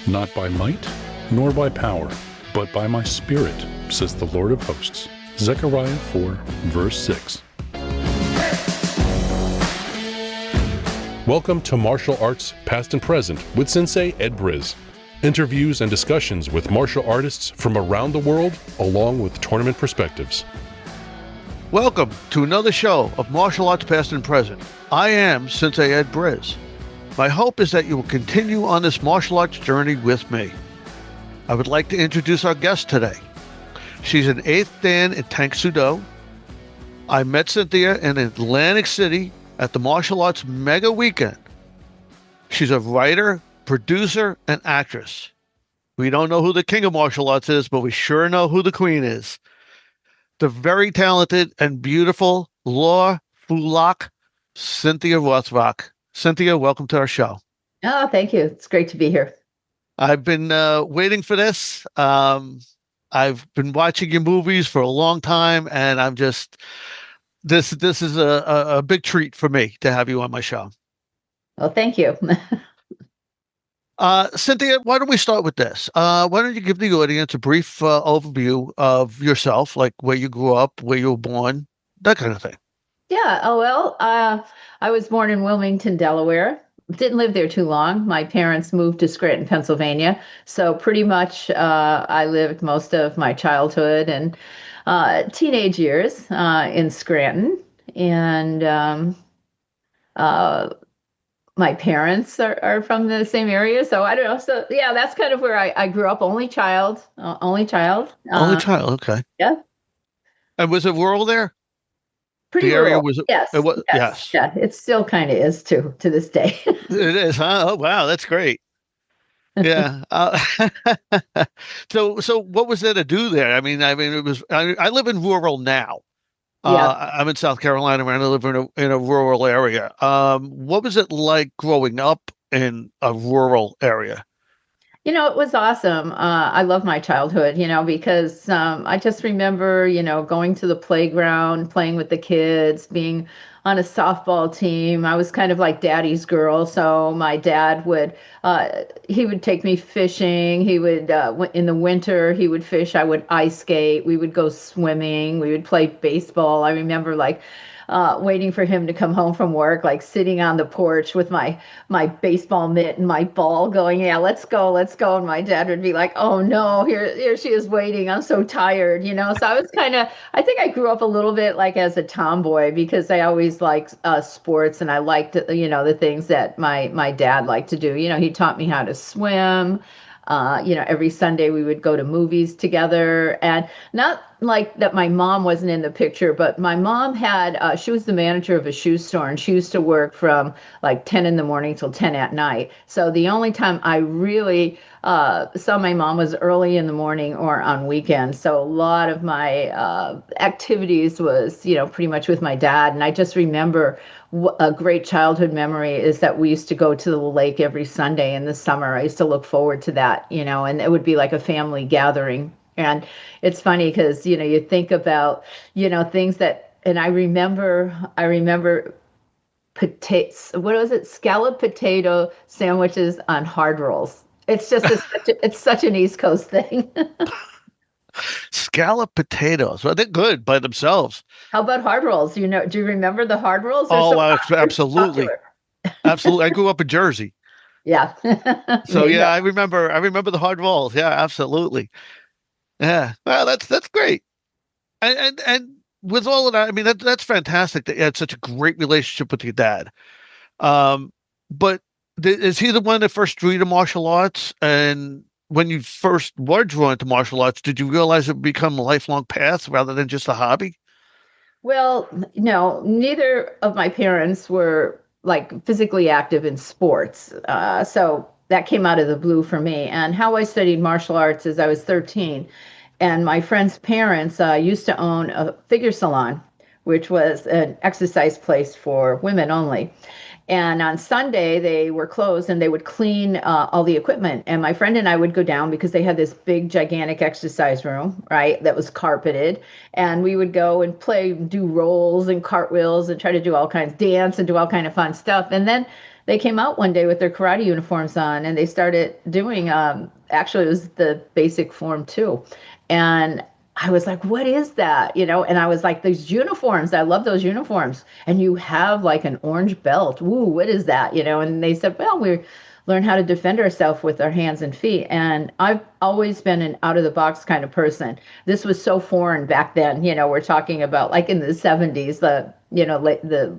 Not by might, nor by power, but by my Spirit, says the Lord of hosts. Zechariah 4, verse 6. Welcome to Martial Arts Past and Present with Sensei Ed Briz. Interviews and discussions with martial artists from around the world, along with tournament perspectives. Welcome to another show of Martial Arts Past and Present. I am Sensei Ed Briz. My hope is that you will continue on this martial arts journey with me. I would like to introduce our guest today. She's an 8th Dan in Tank Sudo. I met Cynthia in Atlantic City at the Martial Arts Mega Weekend. She's a writer, producer, and actress. We don't know who the king of martial arts is, but we sure know who the queen is. The very talented and beautiful Law Fulak, Cynthia Rothrock. Cynthia, welcome to our show. Oh, thank you. It's great to be here. I've been waiting for this. I've been watching your movies for a long time, and I'm just this is a big treat for me to have you on my show. Well, thank you. Cynthia, why don't we start with this? Why don't you give the audience a brief overview of yourself, like where you grew up, where you were born, that kind of thing. Yeah. Oh, well, I was born in Wilmington, Delaware. Didn't live there too long. My parents moved to Scranton, Pennsylvania. So pretty much I lived most of my childhood and teenage years in Scranton. And my parents are from the same area. So I don't know. So yeah, that's kind of where I grew up. Only child. Only child. Okay. Yeah. And was it rural there? Pretty the area rural. was Yes. It was, yes. Yeah. It still kind of is to this day. It is, huh? Oh, wow. That's great. Yeah. So what was there to do there? I mean, it was, I live in rural now. Yeah. I'm in South Carolina, and I live in a rural area. What was it like growing up in a rural area? It was awesome. I love my childhood, because I just remember, going to the playground, playing with the kids, being on a softball team. I was kind of like daddy's girl. So my dad he would take me fishing. He would, in the winter, he would fish. I would ice skate. We would go swimming. We would play baseball. I remember waiting for him to come home from work, like sitting on the porch with my baseball mitt and my ball going, yeah, let's go. And my dad would be like, oh no, here she is waiting. I'm so tired, So I was I think I grew up a little bit like as a tomboy because I always liked sports, and I liked, the things that my dad liked to do. He taught me how to swim. Every Sunday we would go to movies together, and not like that my mom wasn't in the picture, but my mom she was the manager of a shoe store, and she used to work from like 10 in the morning till 10 at night. So the only time I really saw my mom was early in the morning or on weekends. So a lot of my activities was, pretty much with my dad. And I just remember a great childhood memory is that we used to go to the lake every Sunday in the summer. I used to look forward to that, and it would be like a family gathering. And it's funny because, you think about, things and I remember what was it? Scalloped potato sandwiches on hard rolls. It's just, it's such an East Coast thing. Scalloped potatoes. Well, they're good by themselves. How about hard rolls? Do you remember the hard rolls? Absolutely. Absolutely. I grew up in Jersey. Yeah. So yeah, I remember the hard rolls. Yeah, absolutely. Yeah. Well, that's great. And with all of that, I mean, that's fantastic that you had such a great relationship with your dad. But is he the one that first drew you to martial arts? And when you first were drawn to martial arts, did you realize it would become a lifelong path rather than just a hobby? Well, no, neither of my parents were like physically active in sports. So that came out of the blue for me. And how I studied martial arts is I was 13, and my friend's parents used to own a figure salon, which was an exercise place for women only. And on Sunday, they were closed and they would clean all the equipment. And my friend and I would go down because they had this big, gigantic exercise room, right, that was carpeted. And we would go and play, do rolls and cartwheels and try to do all kinds, dance and do all kind of fun stuff. And then they came out one day with their karate uniforms on, and they started doing, actually, it was the basic form too. And I was like, what is that? And I was like, these uniforms, I love those uniforms. And you have like an orange belt. Ooh, what is that? And they said, well, we learn how to defend ourselves with our hands and feet. And I've always been an out of the box kind of person. This was so foreign back then. We're talking about like in the 70s, the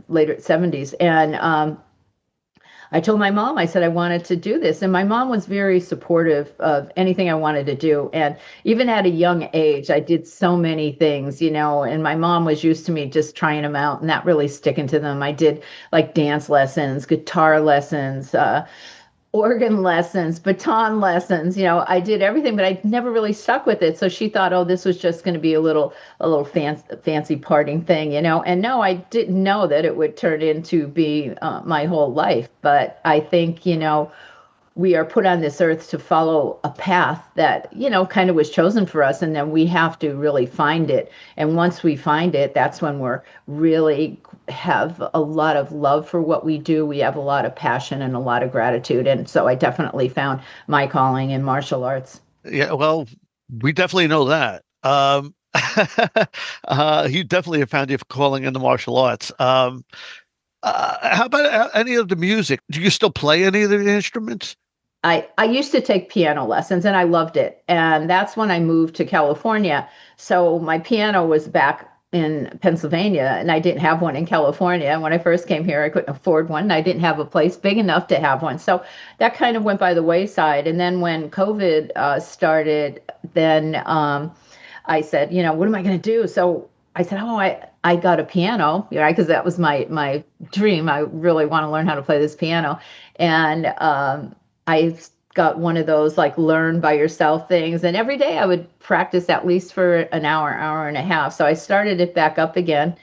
later 70s. And I told my mom, I said I wanted to do this. And my mom was very supportive of anything I wanted to do. And even at a young age, I did so many things, and my mom was used to me just trying them out and not really sticking to them. I did like dance lessons, guitar lessons, organ lessons, baton lessons. I did everything, but I never really stuck with it. So she thought, oh, this was just going to be a little fancy parting thing, And no, I didn't know that it would turn into be my whole life. But I think, we are put on this earth to follow a path that, kind of was chosen for us. And then we have to really find it. And once we find it, that's when we're really have a lot of love for what we do. We have a lot of passion and a lot of gratitude. And so I definitely found my calling in martial arts. Yeah, well, we definitely know that. You definitely have found your calling in the martial arts. How about any of the music? Do you still play any of the instruments? I used to take piano lessons and I loved it. And that's when I moved to California. So my piano was back in Pennsylvania and I didn't have one in California. And when I first came here, I couldn't afford one. And I didn't have a place big enough to have one. So that kind of went by the wayside. And then when COVID started, then I said, what am I going to do? So I said, oh, I got a piano, because that was my dream. I really want to learn how to play this piano. And I got one of those like learn by yourself things. And every day I would practice at least for an hour and a half. So I started it back up again.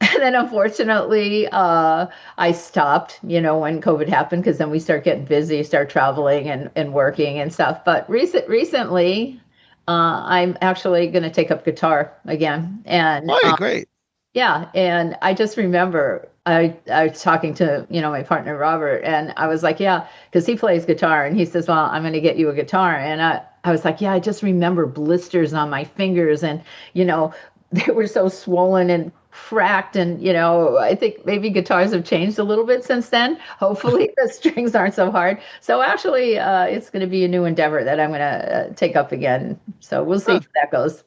And then unfortunately, I stopped, when COVID happened, because then we start getting busy, start traveling and working and stuff. But recently, I'm actually going to take up guitar again. And Oh, great. yeah, and I just remember I was talking to, my partner Robert, and I was like, yeah, because he plays guitar, and he says, well, I'm going to get you a guitar. And I was like, yeah, I just remember blisters on my fingers, and, they were so swollen and cracked. And, I think maybe guitars have changed a little bit since then. Hopefully the strings aren't so hard. So actually, it's going to be a new endeavor that I'm going to take up again. So we'll see how that goes.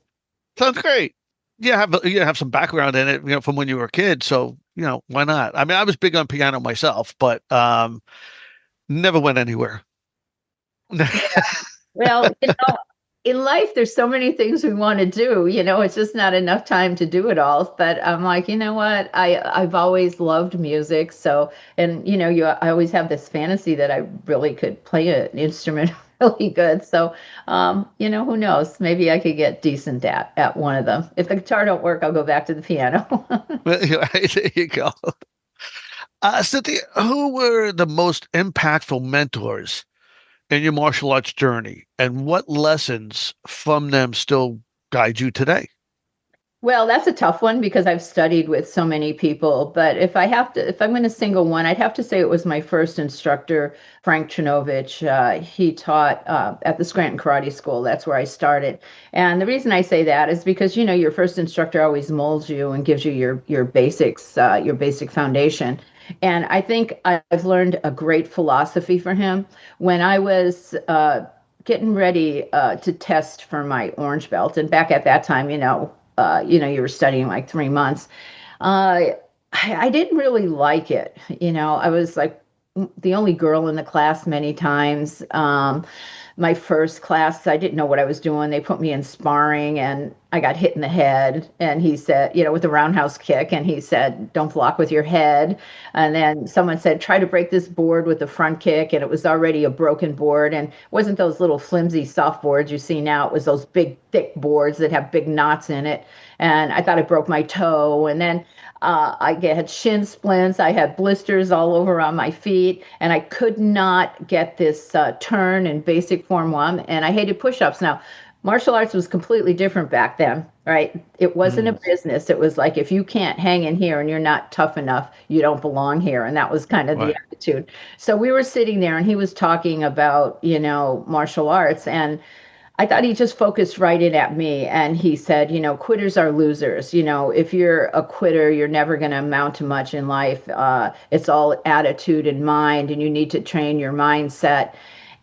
Sounds great. You have some background in it, from when you were a kid. So, why not? I mean, I was big on piano myself, but never went anywhere. Well, in life, there's so many things we want to do, it's just not enough time to do it all. But I'm like, you know what? I've always loved music. So, and, I always have this fantasy that I really could play an instrument really good. So, who knows? Maybe I could get decent at one of them. If the guitar don't work, I'll go back to the piano. There you go. Cynthia, who were the most impactful mentors in your martial arts journey, and what lessons from them still guide you today? Well, that's a tough one because I've studied with so many people. But if I'm going to single one, I'd have to say it was my first instructor, Frank Chinovich. He taught at the Scranton Karate School. That's where I started. And the reason I say that is because, your first instructor always molds you and gives you your basics, your basic foundation. And I think I've learned a great philosophy from him. When I was getting ready to test for my orange belt, and back at that time, you were studying like 3 months. I didn't really like it. I was like the only girl in the class many times. My first class, I didn't know what I was doing. They put me in sparring and I got hit in the head. And he said, with a roundhouse kick. And he said, don't block with your head. And then someone said, try to break this board with the front kick. And it was already a broken board. And it wasn't those little flimsy soft boards you see now. It was those big, thick boards that have big knots in it. And I thought I broke my toe. And then I had shin splints. I had blisters all over on my feet, and I could not get this turn in basic form one. And I hated push-ups. Now, martial arts was completely different back then, right? It wasn't a Mm, business. It was like, if you can't hang in here and you're not tough enough, you don't belong here. And that was kind of the right. attitude. So we were sitting there and he was talking about, martial arts. And I thought he just focused right in at me. And he said, quitters are losers. If you're a quitter, you're never going to amount to much in life. It's all attitude and mind, and you need to train your mindset.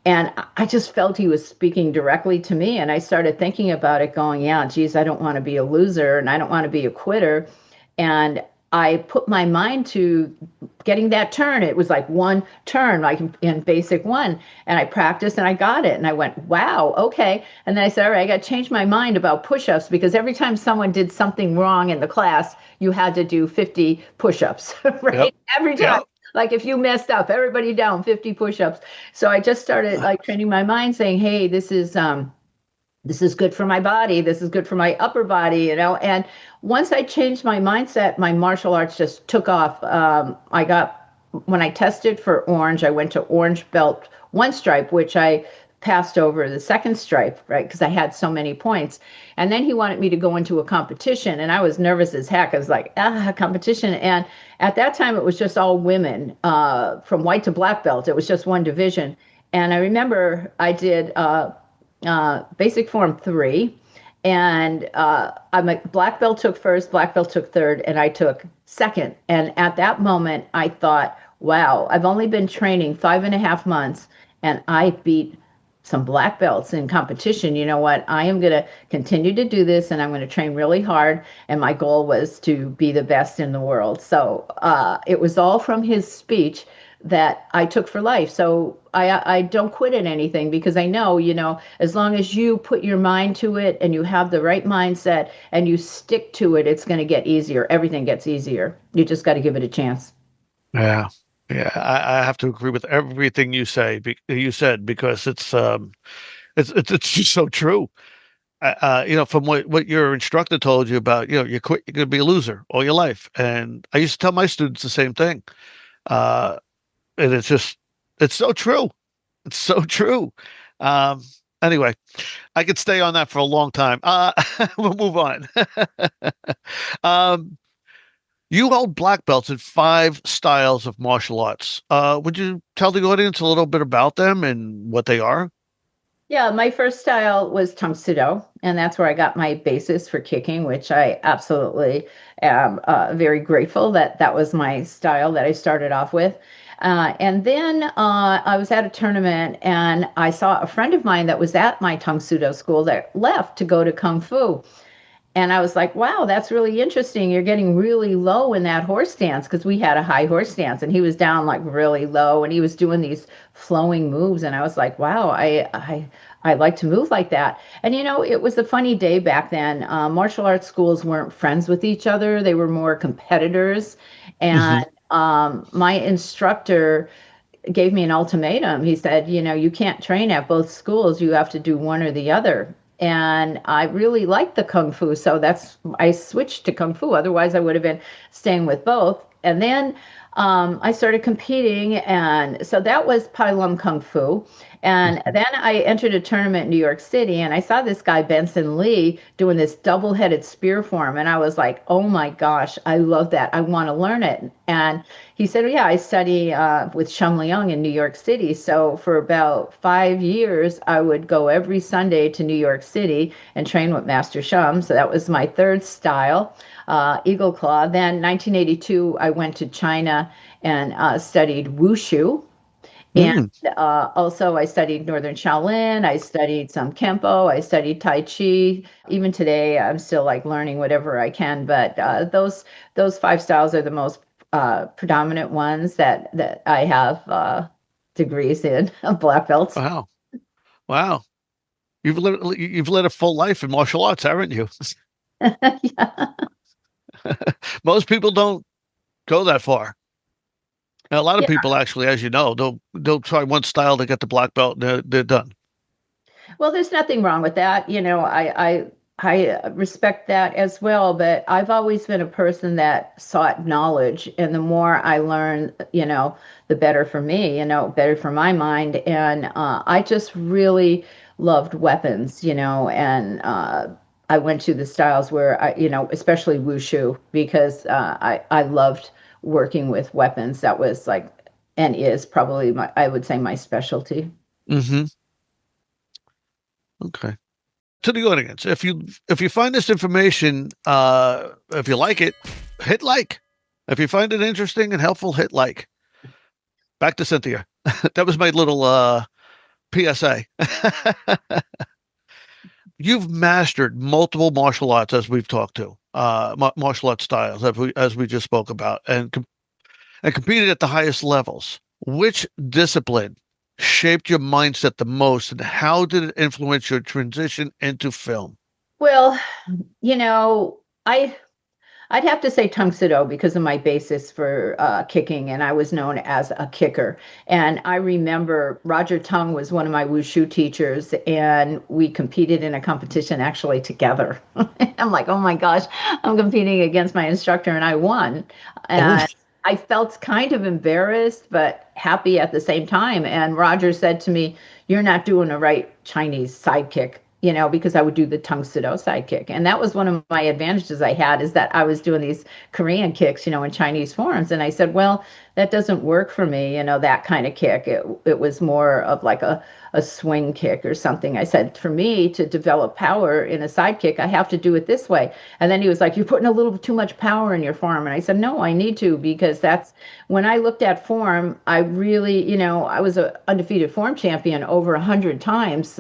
And I just felt he was speaking directly to me. And I started thinking about it, going, yeah, geez, I don't want to be a loser and I don't want to be a quitter. And I put my mind to getting that turn. It was like one turn, like in basic one. And I practiced and I got it. And I went, wow, okay. And then I said, all right, I got to change my mind about push ups, because every time someone did something wrong in the class, you had to do 50 push ups, Yep. right? Every time. Yep. Like if you messed up, everybody down 50 push-ups. So I just started like training my mind, saying, hey, this is good for my body. This is good for my upper body. And once I changed my mindset, my martial arts just took off. When I tested for orange, I went to orange belt one stripe, which I passed over the second stripe, right? Because I had so many points. And then he wanted me to go into a competition, and I was nervous as heck. I was like, competition. And at that time, it was just all women, from white to black belt. It was just one division. And I remember I did basic form 3. And I'm a black belt took first, black belt took third, and I took second. And at that moment, I thought, wow, I've only been training 5.5 months, and I beat some black belts in competition. You know what? I am going to continue to do this, and I'm going to train really hard. And my goal was to be the best in the world. So it was all from his speech that I took for life. So I don't quit at anything, because I know, as long as you put your mind to it and you have the right mindset and you stick to it, it's going to get easier. Everything gets easier. You just got to give it a chance. Yeah. Yeah. I have to agree with everything you said, because it's just so true. From what your instructor told you about, you quit, you're going to be a loser all your life. And I used to tell my students the same thing. Uh, and it's so true. It's so true. Um, anyway, I could stay on that for a long time. We'll move on. Um, you hold black belts in 5 styles of martial arts. Would you tell the audience a little bit about them and what they are? Yeah, my first style was Tang Sudo, and that's where I got my basis for kicking, which I absolutely am very grateful that that was my style that I started off with. And then I was at a tournament, and I saw a friend of mine that was at my Tang Sudo school that left to go to Kung Fu. And I was like, wow, that's really interesting. You're getting really low in that horse stance, because we had a high horse stance, and he was down like really low, and he was doing these flowing moves. And I was like, wow, I like to move like that. And it was a funny day back then. Martial arts schools weren't friends with each other. They were more competitors. Hmm. And my instructor gave me an ultimatum. He said, you can't train at both schools. You have to do one or the other. And I really liked the Kung Fu. So I switched to Kung Fu. Otherwise, I would have been staying with both. And then I started competing. And so that was Pai Lum Kung Fu. And then I entered a tournament in New York City, and I saw this guy, Benson Lee, doing this double headed spear form. And I was like, oh my gosh, I love that. I want to learn it. And he said, yeah, I study with Shum Leung in New York City. So for about 5 years, I would go every Sunday to New York City and train with Master Shum. So that was my third style, Eagle Claw. Then 1982, I went to China and studied Wushu. And Mm. also, I studied Northern Shaolin. I studied some Kempo. I studied Tai Chi. Even today, I'm still like learning whatever I can. But those 5 styles are the most predominant ones that I have degrees in, black belts. Wow. Wow. You've led a full life in martial arts, haven't you? Yeah. Most people don't go that far. And a lot of Yeah. people actually, as you know, they'll try one style to get the black belt and they're done. Well, there's nothing wrong with that. I respect that as well, but I've always been a person that sought knowledge, and the more I learn, the better for me, better for my mind. And I just really loved weapons, and I went to the styles where especially wushu, because I loved working with weapons. That was like, and is probably I would say my specialty. Mm-hmm. Okay. To the audience, if you find this information, if you like it, hit like. If you find it interesting and helpful, hit like. Back to Cynthia. That was my little PSA. You've mastered multiple martial arts, as we've talked to, martial arts styles, as we just spoke about, and competed at the highest levels. Which discipline shaped your mindset the most, and how did it influence your transition into film? Well, you know, I'd have to say Tung Sido because of my basis for kicking, and I was known as a kicker. And I remember Roger Tung was one of my wushu teachers, and we competed in a competition actually together. I'm like, oh my gosh, I'm competing against my instructor, and I won. Oh, And I felt kind of embarrassed, but happy at the same time. And Roger said to me, "You're not doing a right Chinese sidekick." Because I would do the tung sido sidekick. And that was one of my advantages I had, is that I was doing these Korean kicks, in Chinese forms. And I said, well, that doesn't work for me, that kind of kick. It was more of like a swing kick or something. I said, for me to develop power in a sidekick, I have to do it this way. And then he was like, you're putting a little too much power in your form. And I said, no, I need to, because that's when I looked at form, I really, I was an undefeated form champion over 100 times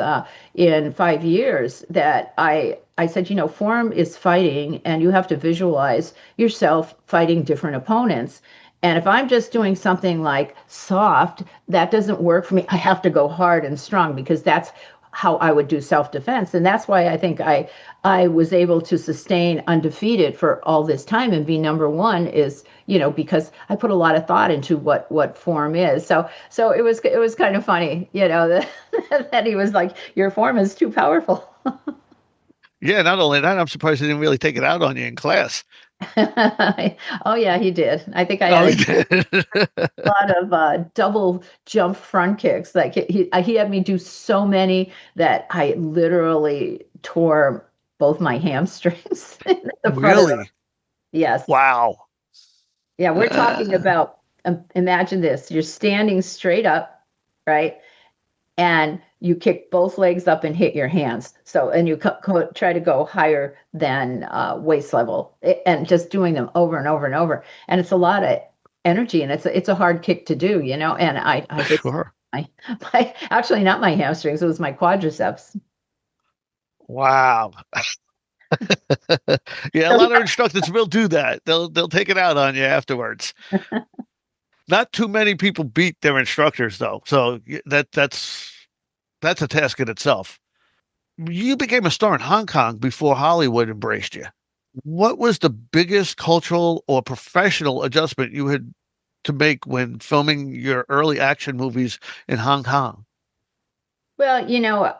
in 5 years, that I said, form is fighting, and you have to visualize yourself fighting different opponents. And if I'm just doing something like soft, that doesn't work for me. I have to go hard and strong, because that's how I would do self-defense. And that's why I think I was able to sustain undefeated for all this time and be number one, is, because I put a lot of thought into what form is. So it was kind of funny, that he was like, your form is too powerful. yeah. Not only that, I'm surprised he didn't really take it out on you in class. Oh yeah, he did. I think I Oh, had he did. a lot of double jump front kicks. Like he had me do so many that I literally tore both my hamstrings in the front of them. Really? Yes. Wow. Yeah, we're talking Uh, about, imagine this. You're standing straight up, right? And you kick both legs up and hit your hands. So, and you try to go higher than waist level, and just doing them over and over and over. And it's a lot of energy, and it's a hard kick to do, And I just, sure. actually not my hamstrings, it was my quadriceps. Wow. Yeah, a So lot of instructors will do that. They'll take it out on you afterwards. Not too many people beat their instructors though. So that's a task in itself. You became a star in Hong Kong before Hollywood embraced you. What was the biggest cultural or professional adjustment you had to make when filming your early action movies in Hong Kong? Well,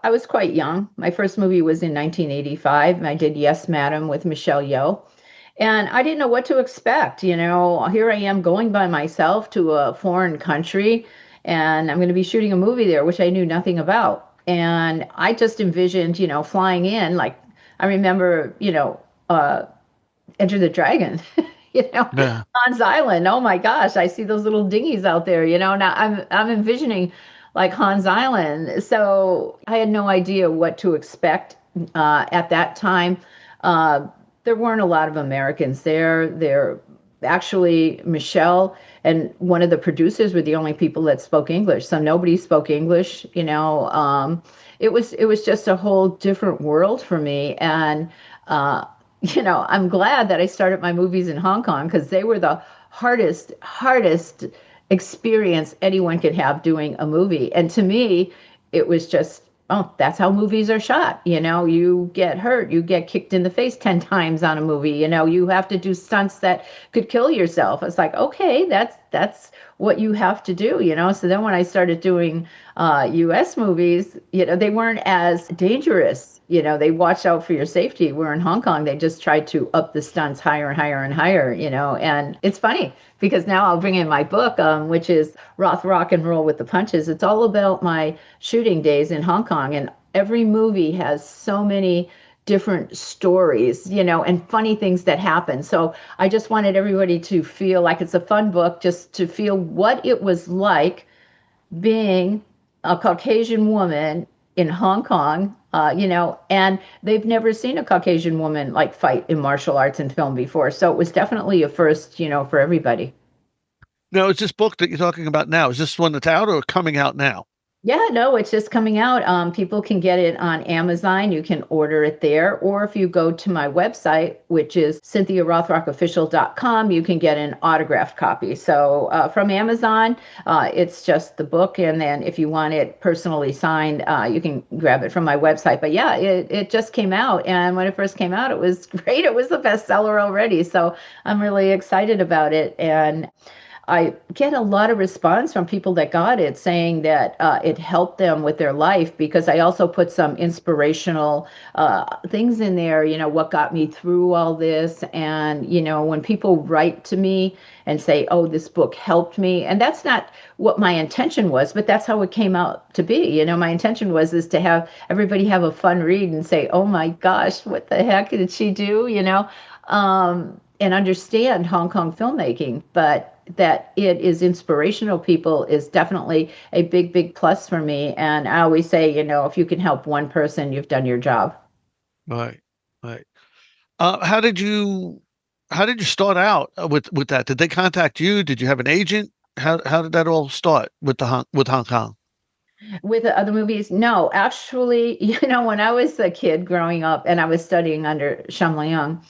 I was quite young. My first movie was in 1985, and I did Yes, Madam with Michelle Yeoh. And I didn't know what to expect. Here I am going by myself to a foreign country, and I'm going to be shooting a movie there, which I knew nothing about. And I just envisioned, flying in. Like, I remember, Enter the Dragon, Yeah. Hans Island. Oh my gosh, I see those little dinghies out there. Now I'm envisioning like Hans Island. So I had no idea what to expect at that time. Uh, there weren't a lot of Americans there. There actually, Michelle and one of the producers were the only people that spoke English. So nobody spoke English. It was just a whole different world for me. And I'm glad that I started my movies in Hong Kong, because they were the hardest experience anyone could have doing a movie. And to me, it was just, oh, that's how movies are shot. You get hurt, you get kicked in the face 10 times on a movie. You have to do stunts that could kill yourself. It's like, okay, that's what you have to do. So then when I started doing US movies, they weren't as dangerous. They watch out for your safety. Where in Hong Kong, they just tried to up the stunts higher and higher and higher, and it's funny because now I'll bring in my book, which is Rock and Roll with the Punches. It's all about my shooting days in Hong Kong, and every movie has so many different stories, and funny things that happen. So I just wanted everybody to feel like it's a fun book, just to feel what it was like being a Caucasian woman in Hong Kong, and they've never seen a Caucasian woman like fight in martial arts and film before. So it was definitely a first, for everybody. Now, is this book that you're talking about now, is this one that's out or coming out now? Yeah, no, it's just coming out. People can get it on Amazon. You can order it there. Or if you go to my website, which is cynthiarothrockofficial.com, you can get an autographed copy. So from Amazon, it's just the book. And then if you want it personally signed, you can grab it from my website. But yeah, it just came out. And when it first came out, it was great. It was the bestseller already. So I'm really excited about it. And I get a lot of response from people that got it saying that it helped them with their life, because I also put some inspirational things in there, what got me through all this. And, when people write to me and say, oh, this book helped me, and that's not what my intention was, but that's how it came out to be. My intention is to have everybody have a fun read and say, oh my gosh, what the heck did she do, and understand Hong Kong filmmaking. But that it is inspirational people is definitely a big, big plus for me. And I always say, if you can help one person, you've done your job. Right, right. How did you start out with that? Did they contact you? Did you have an agent? How did that all start with with Hong Kong? With the other movies? No, actually, when I was a kid growing up and I was studying under Shamliang,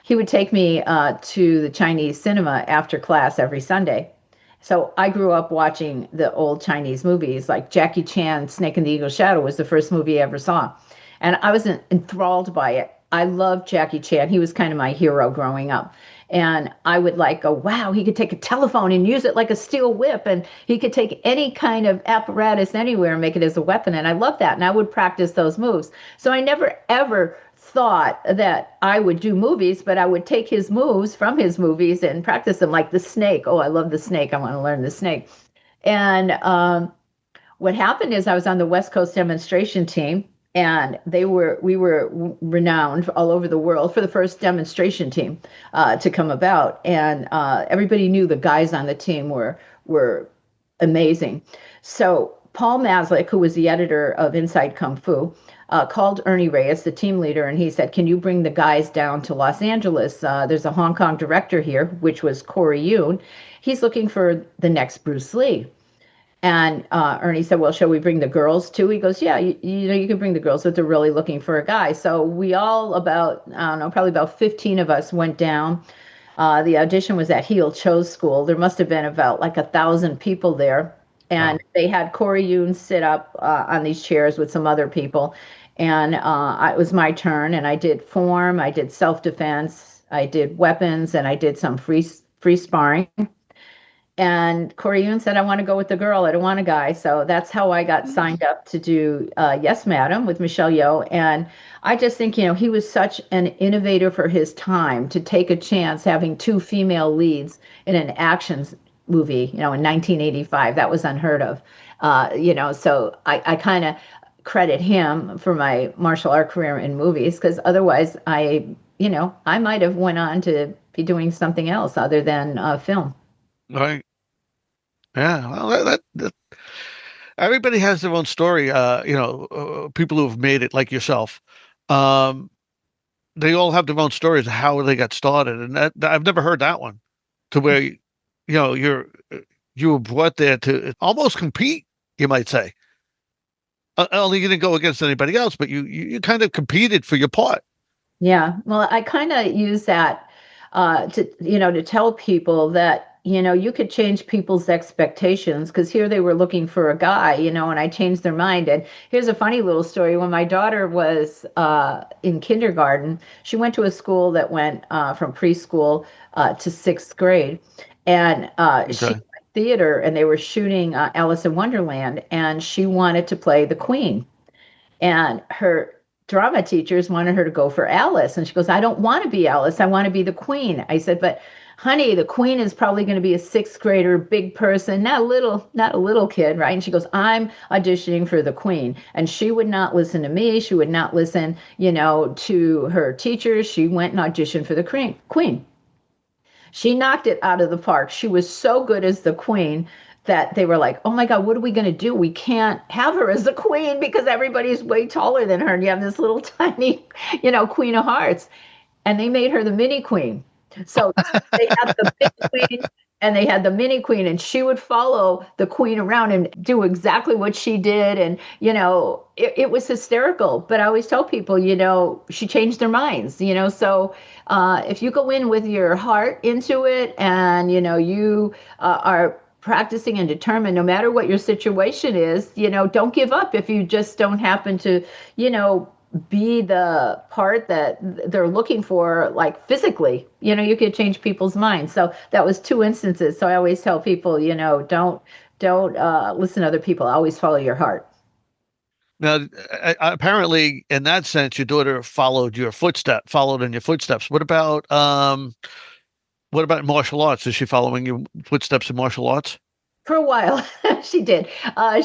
he would take me to the Chinese cinema after class every Sunday. So I grew up watching the old Chinese movies, like Jackie Chan's Snake and the Eagle's Shadow was the first movie I ever saw. And I was enthralled by it. I loved Jackie Chan. He was kind of my hero growing up. And I would go, wow, he could take a telephone and use it like a steel whip. And he could take any kind of apparatus anywhere and make it as a weapon. And I loved that. And I would practice those moves. So I never, ever thought that I would do movies, but I would take his moves from his movies and practice them, like the snake. Oh, I love the snake. I want to learn the snake. And what happened is I was on the West Coast demonstration team, and we were renowned all over the world for the first demonstration team to come about. And everybody knew the guys on the team were amazing. So Paul Maslick, who was the editor of Inside Kung Fu, called Ernie Reyes, the team leader, and he said, can you bring the guys down to Los Angeles? There's a Hong Kong director here, which was Corey Yoon. He's looking for the next Bruce Lee. And Ernie said, well, shall we bring the girls too? He goes, yeah, you can bring the girls, but they're really looking for a guy. So we all probably about 15 of us went down. The audition was at Heel Cho's school. There must have been about 1,000 people there. And they had Corey Yoon sit up on these chairs with some other people. And it was my turn. And I did form, I did self-defense, I did weapons, and I did some free sparring. And Corey Yoon said, I want to go with the girl. I don't want a guy. So that's how I got signed up to do Yes, Madam with Michelle Yeoh. And I just think, he was such an innovator for his time to take a chance having two female leads in an action movie, in 1985. That was unheard of. So I kind of credit him for my martial art career in movies, because otherwise I might have went on to be doing something else other than film. Right. Yeah. Well, that everybody has their own story. People who have made it, like yourself, um, they all have their own stories of how they got started, and I've never heard that one, to where you were brought there to almost compete, you might say. Only you didn't go against anybody else, but you kind of competed for your part. Yeah. Well, I kind of use that to tell people that, you could change people's expectations, because here they were looking for a guy, and I changed their mind. And here's a funny little story. When my daughter was in kindergarten, she went to a school that went from preschool to sixth grade. And she theater, and they were shooting Alice in Wonderland, and she wanted to play the Queen. And her drama teachers wanted her to go for Alice. And she goes, I don't want to be Alice. I want to be the Queen. I said, but honey, the queen is probably going to be a sixth grader, big person, not a little kid, right? And she goes, I'm auditioning for the queen. And she would not listen to me. She would not listen, to her teachers. She went and auditioned for the queen. She knocked it out of the park. She was so good as the queen that they were like, oh my God, what are we going to do? We can't have her as the queen because everybody's way taller than her. And you have this little tiny, queen of hearts. And they made her the mini queen. So they had the big queen and they had the mini queen, and she would follow the queen around and do exactly what she did. And, it was hysterical. But I always tell people, she changed their minds, so if you go in with your heart into it and, you are practicing and determined, no matter what your situation is, don't give up if you just don't happen to, be the part that they're looking for, like physically, you could change people's minds. So that was two instances. So I always tell people, don't listen to other people. Always follow your heart. Now, apparently, in that sense, your daughter followed in your footsteps. What about martial arts? Is she following your footsteps in martial arts? For a while, she did. I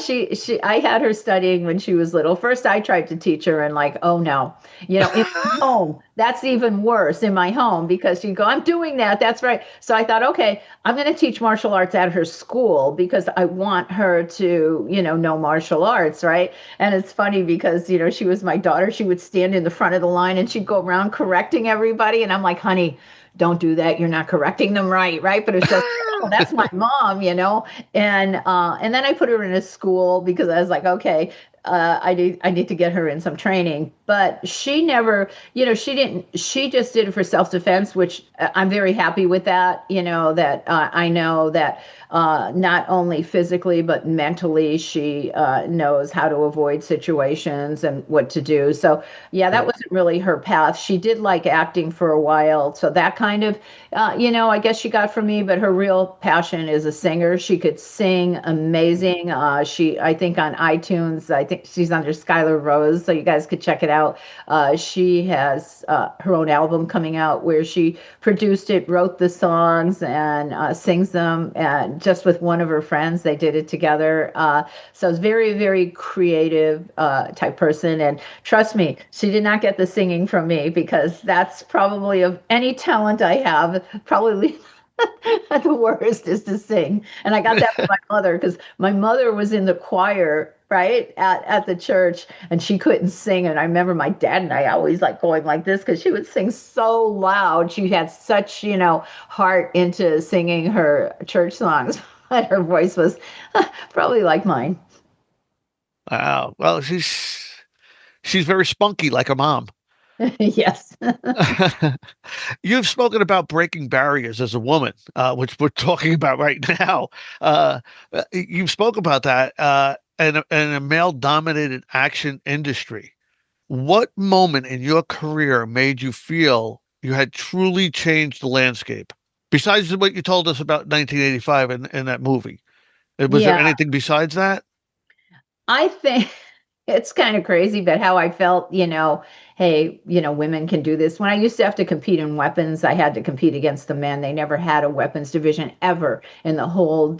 had her studying when she was little. First, I tried to teach her, and like, oh no, in my home, that's even worse in my home because she'd go, I'm doing that. That's right. So I thought, okay, I'm going to teach martial arts at her school because I want her to, know martial arts, right? And it's funny because, she was my daughter. She would stand in the front of the line and she'd go around correcting everybody. And I'm like, honey, don't do that. You're not correcting them right? But it's just, oh, that's my mom, And then I put her in a school because I was like, okay, I need to get her in some training. But she never, she just did it for self-defense, which I'm very happy with that, that I know that not only physically, but mentally, she knows how to avoid situations and what to do. So yeah, that wasn't really her path. She did like acting for a while. So that kind of, I guess she got from me, but her real passion is a singer. She could sing amazing. I think on iTunes, I think she's under Skylar Rose, so you guys could check it out. She has her own album coming out where she produced it, wrote the songs, and sings them. And just with one of her friends, they did it together. So it's very, very creative type person. And trust me, she did not get the singing from me because that's probably of any talent I have, probably the worst is to sing. And I got that from my mother because my mother was in the choir, right, at the church, and she couldn't sing. And I remember my dad and I always like going like this because she would sing so loud. She had such, heart into singing her church songs, but her voice was probably like mine. Wow. Well, she's very spunky like her mom. Yes. You've spoken about breaking barriers as a woman, which we're talking about right now. You've spoken about that in a male-dominated action industry. What moment in your career made you feel you had truly changed the landscape? Besides what you told us about 1985 in that movie, was there Yeah. anything besides that? I think it's kind of crazy, but how I felt, hey, women can do this. When I used to have to compete in weapons, I had to compete against the men. They never had a weapons division ever in the whole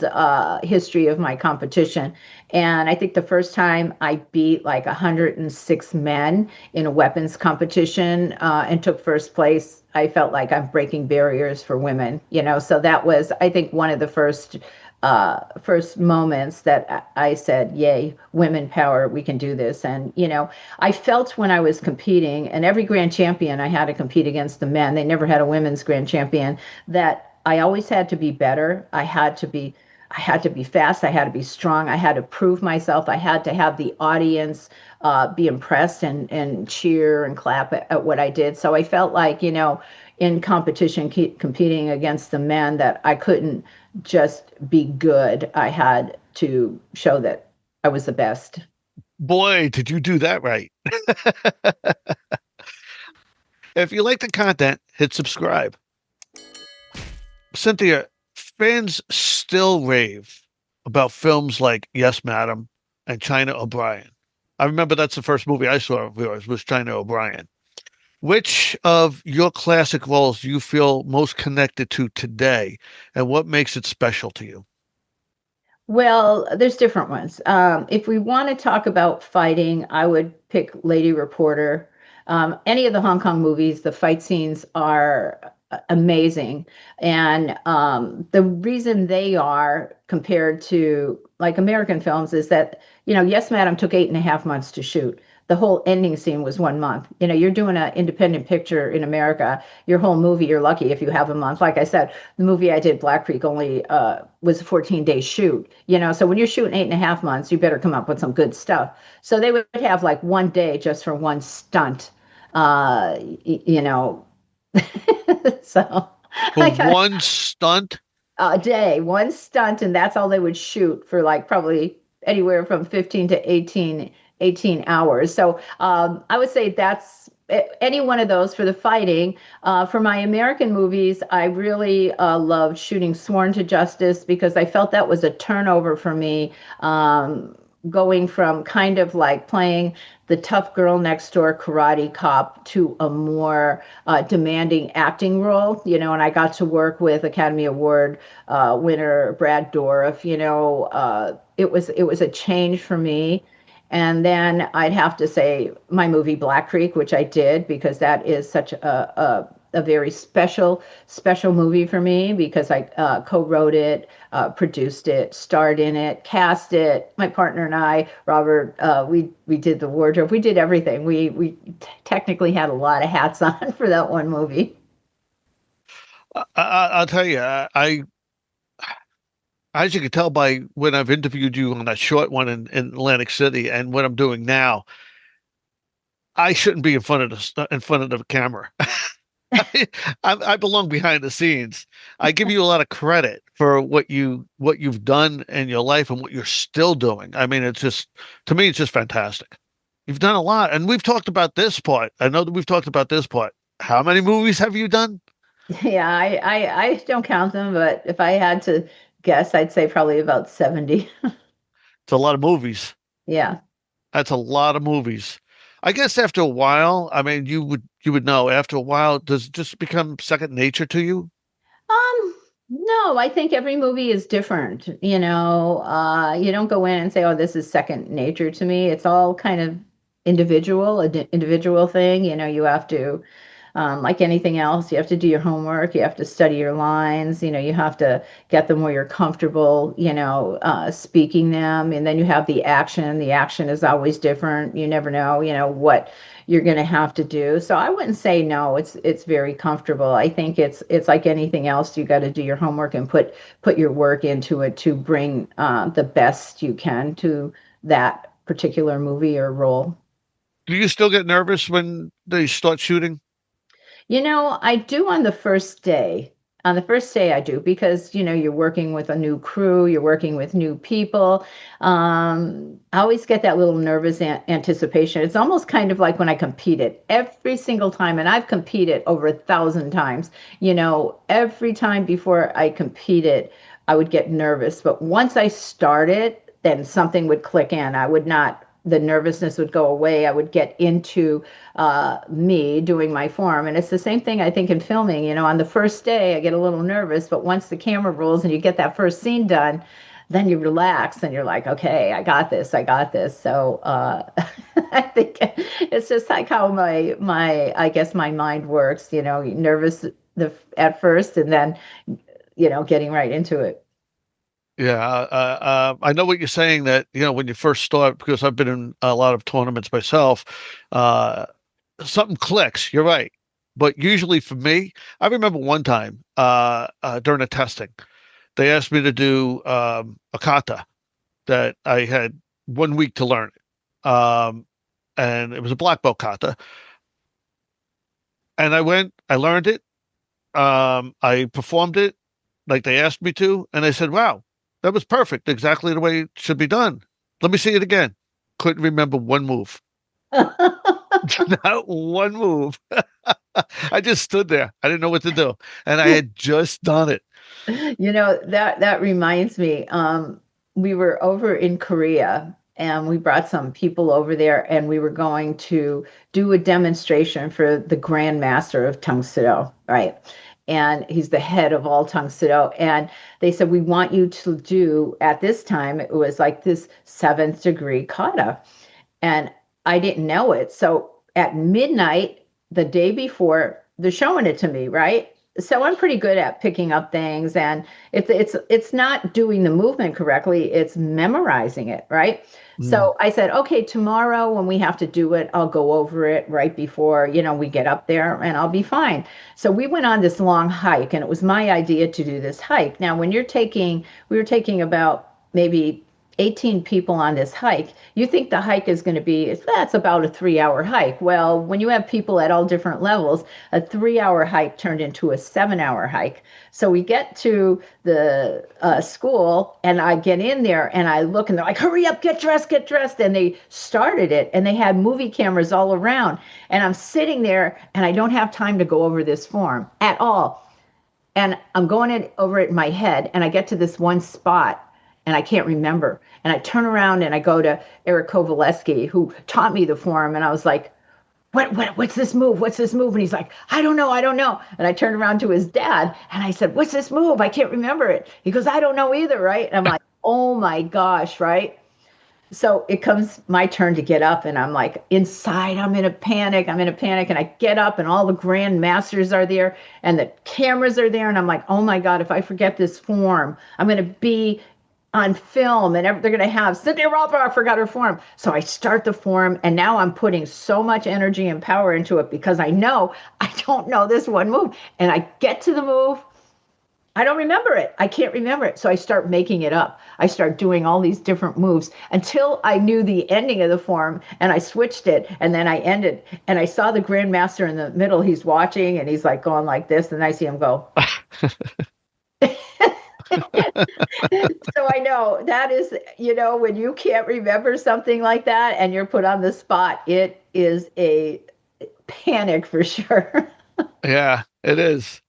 history of my competition. And I think the first time I beat like 106 men in a weapons competition and took first place, I felt like I'm breaking barriers for women, So that was, I think, one of the first moments that I said, yay, women power, we can do this. And, I felt when I was competing, and every grand champion, I had to compete against the men. They never had a women's grand champion, that I always had to be better. I had to be fast. I had to be strong. I had to prove myself. I had to have the audience be impressed and cheer and clap at what I did. So I felt like, in competition, competing against the men, that I couldn't just be good. I had to show that I was the best. Boy, did you do that right. If you like the content, hit subscribe. Cynthia, fans still rave about films like Yes, Madam and China O'Brien. I remember that's the first movie I saw of yours was China O'Brien. Which of your classic roles do you feel most connected to today, and what makes it special to you? Well, there's different ones. If we want to talk about fighting, I would pick Lady Reporter. Any of the Hong Kong movies, the fight scenes are amazing. And the reason they are compared to like American films is that, Yes, Madam took 8.5 months to shoot. The whole ending scene was 1 month. You're doing an independent picture in America, your whole movie, you're lucky if you have a month. Like I said, the movie I did, Black Creek, only was a 14-day shoot. So when you're shooting 8.5 months, you better come up with some good stuff. So they would have like one day just for one stunt. Uh, you know, so For I got one stunt? a day, one stunt, and that's all they would shoot for like probably anywhere from 15 to 18 hours. So I would say that's any one of those for the fighting. For my American movies, I really loved shooting Sworn to Justice because I felt that was a turnover for me. Going from kind of like playing the tough girl next door karate cop to a more demanding acting role, and I got to work with Academy Award winner Brad Dourif. It was a change for me. And then I'd have to say my movie Black Creek, which I did because that is such a very special movie for me because I co-wrote it, produced it, starred in it, cast it. My partner and I, Robert, we did the wardrobe, we did everything. We technically had a lot of hats on for that one movie. I'll tell you, as you can tell by when I've interviewed you on that short one in Atlantic City and what I'm doing now, I shouldn't be in front of the camera. I belong behind the scenes. I give you a lot of credit for what you've done in your life and what you're still doing. I mean, it's just to me, it's just fantastic. You've done a lot, and we've talked about this part. I know that we've talked about this part. How many movies have you done? Yeah, I don't count them, but if I had to guess, I'd say probably about 70. It's a lot of movies. Yeah. That's a lot of movies. I guess after a while, I mean, you would know after a while, does it just become second nature to you? No, I think every movie is different. You don't go in and say, "Oh, this is second nature to me." It's all kind of individual, individual thing. You have to, like anything else, you have to do your homework. You have to study your lines. You have to get them where you're comfortable. Speaking them, and then you have the action. The action is always different. You never know. What you're going to have to do. So I wouldn't say no. It's very comfortable. I think it's like anything else. You got to do your homework and put your work into it to bring the best you can to that particular movie or role. Do you still get nervous when they start shooting? I do on the first day. On the first day, I do because, you're working with a new crew, you're working with new people. I always get that little nervous anticipation. It's almost kind of like when I competed every single time, and I've competed over 1,000 times. Every time before I competed, I would get nervous. But once I started, then something would click in. I would not, the nervousness would go away. I would get into me doing my form. And it's the same thing I think in filming. On the first day, I get a little nervous, but once the camera rolls and you get that first scene done, then you relax and you're like, okay, I got this, I got this. So I think it's just like how I guess my mind works. Nervous at first, and then getting right into it. Yeah, I know what you're saying that, when you first start, because I've been in a lot of tournaments myself, uh, something clicks. You're right. But usually for me, I remember one time during a testing, they asked me to do a kata that I had 1 week to learn. Um, and it was a black belt kata. And I went, I learned it. I performed it like they asked me to, and I said, "Wow, that was perfect, exactly the way it should be done. Let me see it again." Couldn't remember one move, not one move. I just stood there. I didn't know what to do, and I had just done it. That reminds me. We were over in Korea. and we brought some people over there, and we were going to do a demonstration for the Grand Master of Tung Sido, right? And he's the head of all Tung Sido. And they said, we want you to do, at this time, it was like this seventh degree kata. And I didn't know it. So at midnight, the day before, they're showing it to me, right? So I'm pretty good at picking up things, and it's not doing the movement correctly, it's memorizing it, right? Mm. So I said, okay, tomorrow when we have to do it, I'll go over it right before, we get up there, and I'll be fine. So we went on this long hike, and it was my idea to do this hike. Now, we were taking about maybe 18 people on this hike. You think the hike is going to be, that's about a 3 hour hike. Well, when you have people at all different levels, a 3 hour hike turned into a 7 hour hike. So we get to the school, and I get in there and I look, and they're like, hurry up, get dressed, get dressed. And they started it, and they had movie cameras all around. And I'm sitting there, and I don't have time to go over this form at all. And I'm going over it in my head, and I get to this one spot, and I can't remember. And I turn around and I go to Eric Kovaleski, who taught me the form, and I was like, what's this move? What's this move? And he's like, I don't know. And I turned around to his dad, and I said, what's this move? I can't remember it. He goes, I don't know either, right? And I'm like, oh my gosh, right? So it comes my turn to get up, and I'm like, inside, I'm in a panic. And I get up, and all the grand masters are there, and the cameras are there. And I'm like, oh my God, if I forget this form, I'm going to be on film, and they're going to have Cynthia Rothrock forgot her form. So I start the form, and now I'm putting so much energy and power into it because I know I don't know this one move. And I get to the move, I don't remember it. I can't remember it. So I start making it up. I start doing all these different moves until I knew the ending of the form, and I switched it, and then I ended. And I saw the grandmaster in the middle. He's watching, and he's like going like this, and I see him go. So I know that is, when you can't remember something like that and you're put on the spot, it is a panic for sure. Yeah, it is.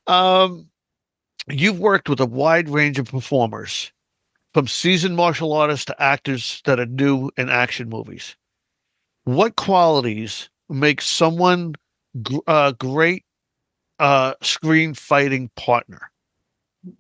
um, you've worked with a wide range of performers, from seasoned martial artists to actors that are new in action movies. What qualities make someone a great screen fighting partner?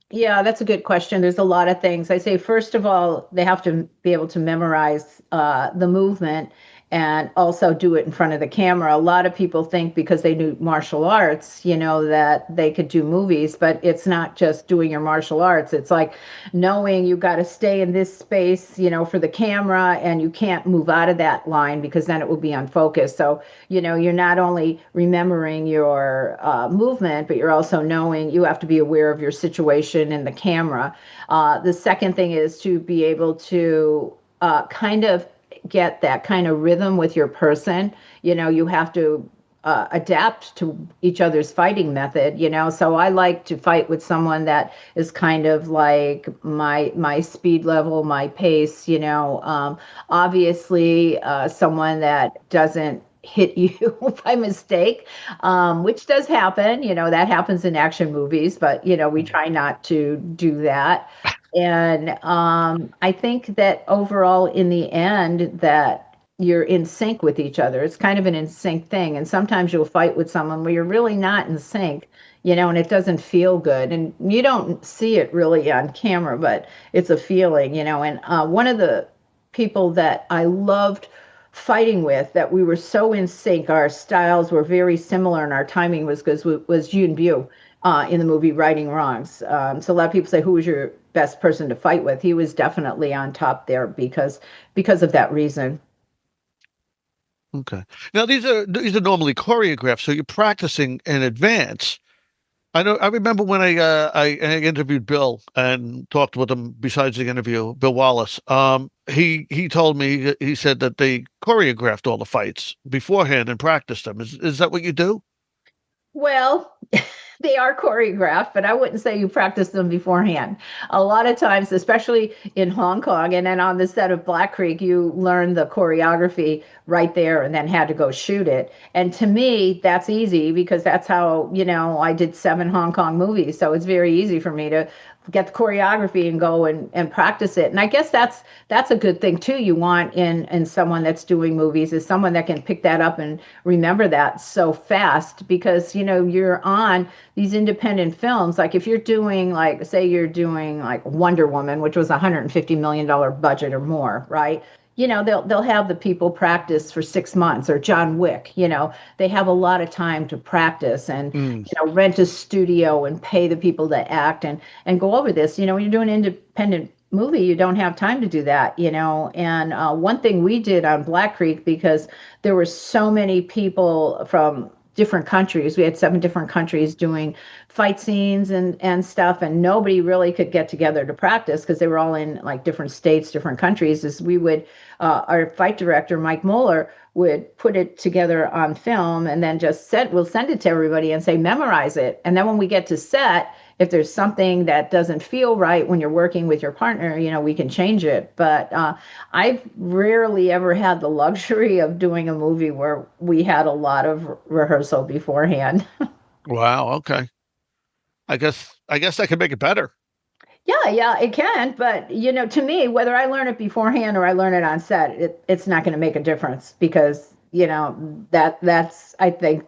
Yeah, that's a good question. There's a lot of things. I say, first of all, they have to be able to memorize the movement and also do it in front of the camera. A lot of people think because they do martial arts, that they could do movies, but it's not just doing your martial arts. It's like knowing you got to stay in this space, for the camera, and you can't move out of that line because then it will be unfocused. So, you're not only remembering your movement, but you're also knowing you have to be aware of your situation in the camera. The second thing is to be able to kind of get that kind of rhythm with your person. You have to adapt to each other's fighting method. So I like to fight with someone that is kind of like my speed level, my pace. Obviously someone that doesn't hit you by mistake, which does happen. That happens in action movies, but we try not to do that. And I think that overall, in the end, that you're in sync with each other. It's kind of an in sync thing. And sometimes you'll fight with someone where you're really not in sync, and it doesn't feel good. And you don't see it really on camera, but it's a feeling. And one of the people that I loved fighting with, that we were so in sync, our styles were very similar, and our timing was good, was Yoon Bu in the movie Righting Wrongs. So a lot of people say, who was your best person to fight with? He was definitely on top there because of that reason. Okay. Now these are normally choreographed, so you're practicing in advance. I know. I remember when I interviewed Bill and talked with him. Besides the interview, Bill Wallace. He told me, he said that they choreographed all the fights beforehand and practiced them. Is that what you do? Well, they are choreographed, but I wouldn't say you practice them beforehand. A lot of times, especially in Hong Kong and then on the set of Black Creek, you learn the choreography right there and then had to go shoot it. And to me, that's easy because that's how, I did 7 Hong Kong movies. So it's very easy for me to get the choreography and go and practice it. And I guess that's a good thing too. You want in someone that's doing movies is someone that can pick that up and remember that so fast, because you're on these independent films. Like if you're doing, like, say you're doing like Wonder Woman, which was $150 million budget or more, right? They'll have the people practice for 6 months, or John Wick, they have a lot of time to practice and Mm. rent a studio and pay the people to act and go over this. When you're doing an independent movie, you don't have time to do that. And one thing we did on Black Creek, because there were so many people from different countries. We had 7 different countries doing fight scenes and stuff, and nobody really could get together to practice because they were all in like different states, different countries. Is we would our fight director Mike Moeller would put it together on film and then we'll send it to everybody and say memorize it. And then when we get to set, if there's something that doesn't feel right when you're working with your partner, we can change it. But I've rarely ever had the luxury of doing a movie where we had a lot of rehearsal beforehand. Wow. Okay. I guess that could make it better. Yeah, it can. But, to me, whether I learn it beforehand or I learn it on set, it's not going to make a difference because, I think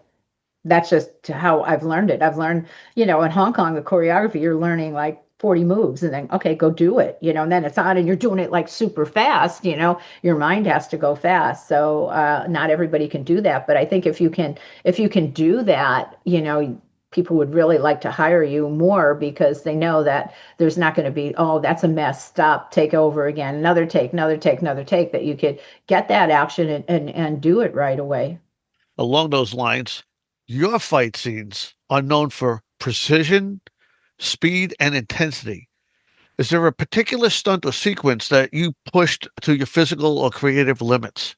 that's just how I've learned it. I've learned, in Hong Kong, the choreography, you're learning like 40 moves and then, okay, go do it, and then it's on and you're doing it like super fast, your mind has to go fast. So not everybody can do that. But I think if you can do that, people would really like to hire you more because they know that there's not going to be, oh, that's a mess. Stop, take over again, another take, that you could get that action and do it right away. Along those lines, your fight scenes are known for precision, speed, and intensity. Is there a particular stunt or sequence that you pushed to your physical or creative limits?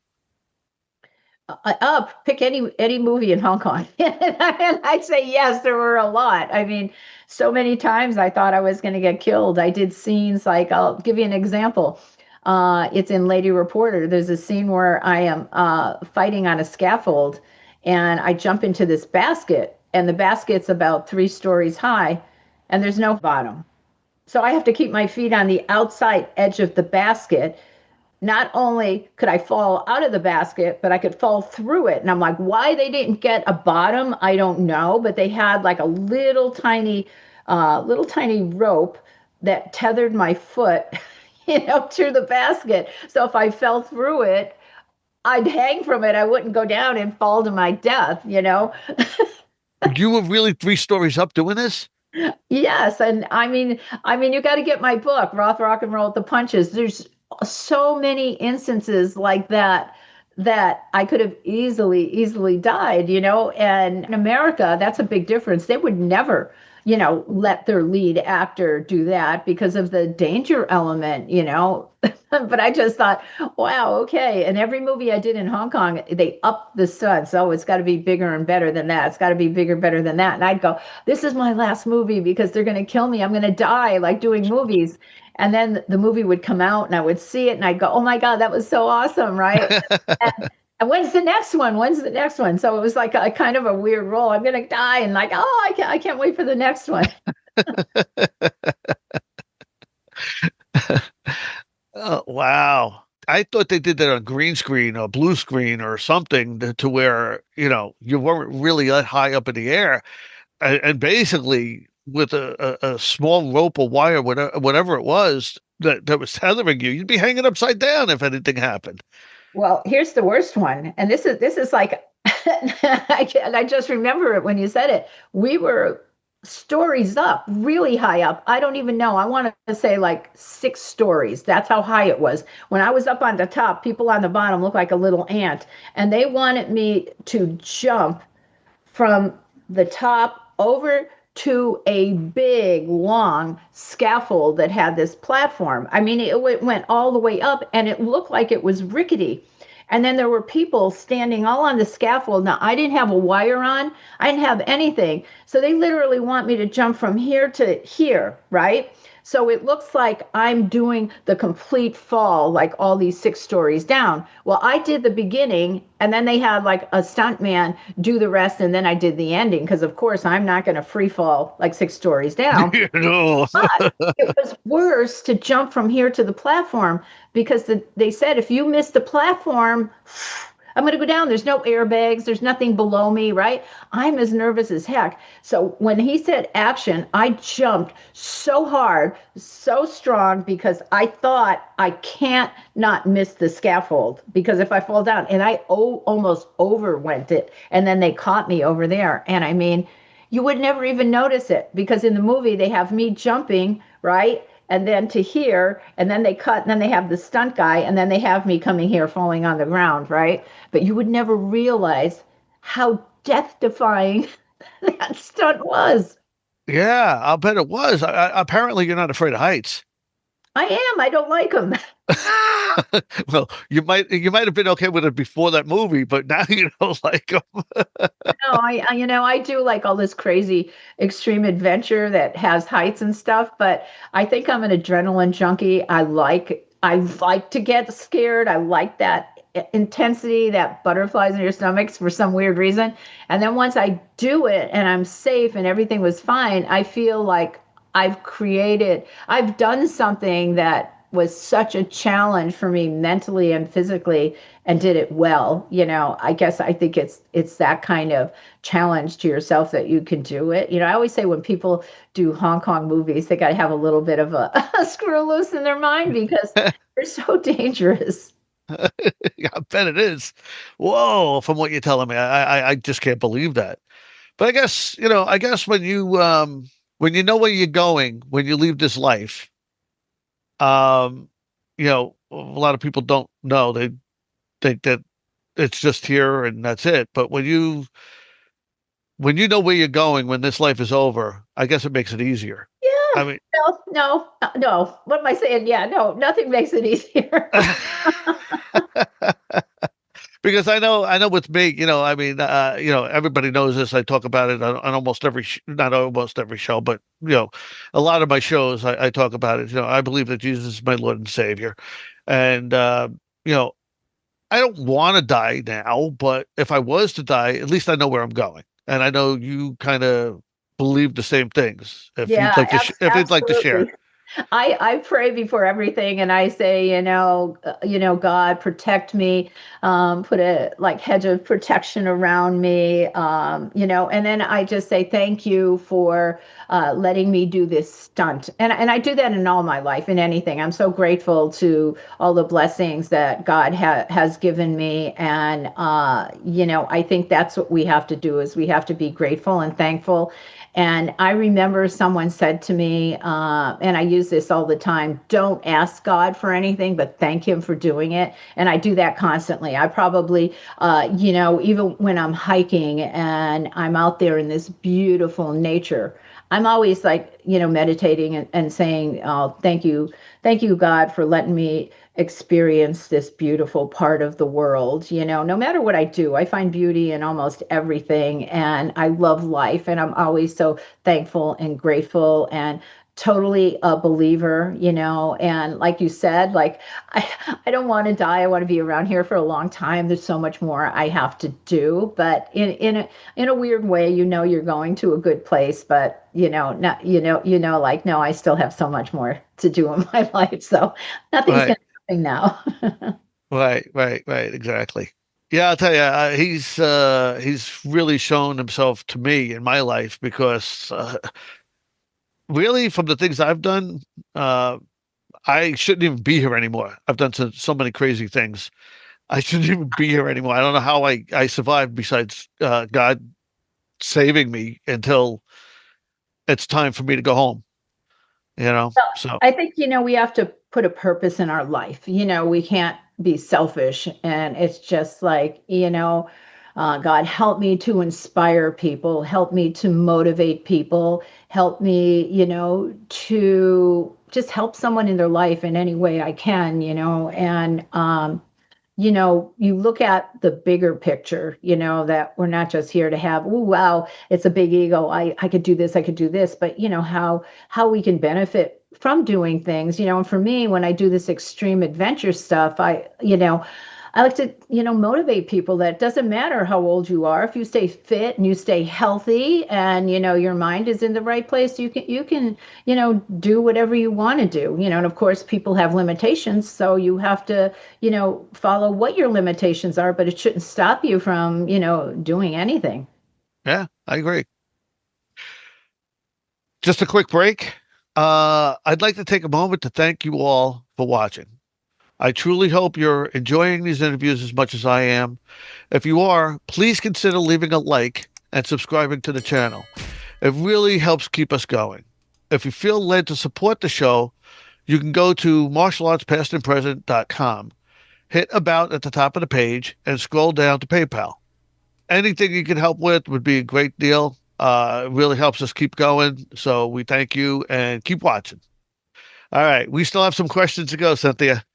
Pick any movie in Hong Kong. And I'd say yes, there were a lot. I mean, so many times I thought I was going to get killed. I did scenes like, I'll give you an example. It's in Lady Reporter. There's a scene where I am fighting on a scaffold and I jump into this basket, and the basket's about 3 stories high and there's no bottom. So I have to keep my feet on the outside edge of the basket. Not only could I fall out of the basket, but I could fall through it. And I'm like, why they didn't get a bottom, I don't know. But they had like a little tiny rope that tethered my foot, to the basket. So if I fell through it, I'd hang from it. I wouldn't go down and fall to my death. You were really 3 stories up doing this? Yes, and I mean, you got to get my book, Rock and Roll with the Punches. There's so many instances like that I could have easily died. And in America, that's a big difference. They would never, let their lead actor do that because of the danger element. But I just thought, wow, okay. And every movie I did in Hong Kong, they upped the stunts. Oh, it's got to be bigger and better than that. It's got to be bigger, better than that. And I'd go, this is my last movie because they're going to kill me. I'm going to die like doing movies. And then the movie would come out and I would see it and I'd go, oh my God, that was so awesome, right? And when's the next one? When's the next one? So it was like a kind of a weird role. I'm going to die and like, oh, I can't wait for the next one. Oh, wow. I thought they did that on green screen or blue screen or something to where, you weren't really that high up in the air. And basically, with a small rope or wire, whatever it was that was tethering you, you'd be hanging upside down if anything happened. Well, here's the worst one. And this is like, I just remember it when you said it. We were stories up, really high up. I don't even know. I want to say like 6 stories. That's how high it was. When I was up on the top, people on the bottom looked like a little ant. And they wanted me to jump from the top over to a big, long scaffold that had this platform. I mean, it went all the way up and it looked like it was rickety. And then there were people standing all on the scaffold. Now, I didn't have a wire on. I didn't have anything. So they literally want me to jump from here to here, right? So it looks like I'm doing the complete fall, like all these 6 stories down. Well, I did the beginning, and then they had like a stunt man do the rest, and then I did the ending because, of course, I'm not going to free fall like 6 stories down. You know. But it was worse to jump from here to the platform because they said if you miss the platform, I'm going to go down. There's no airbags. There's nothing below me, right? I'm as nervous as heck. So when he said action, I jumped so hard, so strong because I thought I can't not miss the scaffold because if I fall down, and I almost overwent it, and then they caught me over there. And I mean, you would never even notice it because in the movie they have me jumping, right? And then to here, and then they cut, and then they have the stunt guy, and then they have me coming here falling on the ground, right? But you would never realize how death defying that stunt was. Yeah, I'll bet it was. Apparently, you're not afraid of heights. I am. I don't like them. Well, you might have been okay with it before that movie, but now you don't like them. No, I do like all this crazy extreme adventure that has heights and stuff, but I think I'm an adrenaline junkie. I like to get scared. I like that intensity, that butterflies in your stomachs for some weird reason. And then once I do it and I'm safe and everything was fine, I feel like I've done something that was such a challenge for me mentally and physically and did it well. I guess I think it's that kind of challenge to yourself that you can do it. I always say when people do Hong Kong movies, they got to have a little bit of a screw loose in their mind because they're so dangerous. Yeah, I bet it is. Whoa, from what you're telling me, I just can't believe that. But I guess when you know where you're going, when you leave this life, a lot of people don't know. They think that it's just here and that's it. But when you know where you're going, when this life is over, I guess it makes it easier. I Yeah. mean, No, no, no. What am I saying? Yeah, no, nothing makes it easier. because I know with me, I mean, everybody knows this. I talk about it on almost every, not almost every show, but a lot of my shows, I talk about it. I believe that Jesus is my Lord and Savior, and you know, I don't want to die now, but if I was to die, at least I know where I'm going, and I know you kind of believe the same things. If you'd Yeah, like to, if you'd like to share. absolutely. I pray before everything and I say, God protect me, put a like hedge of protection around me, and then I just say thank you for letting me do this stunt. And I do that in all my life, in anything. I'm so grateful to all the blessings that God has given me. And, I think that's what we have to do is we have to be grateful and thankful. And I remember someone said to me, and I use this all the time, don't ask God for anything, but thank Him for doing it. And I do that constantly. I probably, even when I'm hiking and I'm out there in this beautiful nature, I'm always like, meditating and saying, oh, thank you, God, for letting me experience this beautiful part of the world. No matter what I do, I find beauty in almost everything, and I love life, and I'm always so thankful and grateful and totally a believer. And like you said, like I don't want to die. I want to be around here for a long time. There's so much more I have to do, but in a weird way, you're going to a good place, but not like no, I still have so much more to do in my life, so nothing's Right. gonna happen now. Right, exactly. Yeah, I'll tell you, he's really shown himself to me in my life because really, from the things I've done, uh, I shouldn't even be here anymore. I've done so many crazy things. I shouldn't even be here anymore. I don't know how I survived besides God saving me until it's time for me to go home. Well, So I think, we have to put a purpose in our life. We can't be selfish. And it's just like, God, help me to inspire people, help me to motivate people, help me, to just help someone in their life in any way I can, and, you look at the bigger picture, that we're not just here to have, oh, wow, it's a big ego. I could do this, I could do this, but how we can benefit from doing things, and for me, when I do this extreme adventure stuff, I like to, motivate people that it doesn't matter how old you are. If you stay fit and you stay healthy and, your mind is in the right place, you can, do whatever you want to do, and of course people have limitations. So you have to, follow what your limitations are, but it shouldn't stop you from, doing anything. Yeah, I agree. Just a quick break. I'd like to take a moment to thank you all for watching. I truly hope you're enjoying these interviews as much as I am. If you are, please consider leaving a like and subscribing to the channel. It really helps keep us going. If you feel led to support the show, you can go to martialartspastandpresent.com, hit About at the top of the page, and scroll down to PayPal. Anything you can help with would be a great deal. It really helps us keep going. So we thank you and keep watching. All right. We still have some questions to go, Cynthia.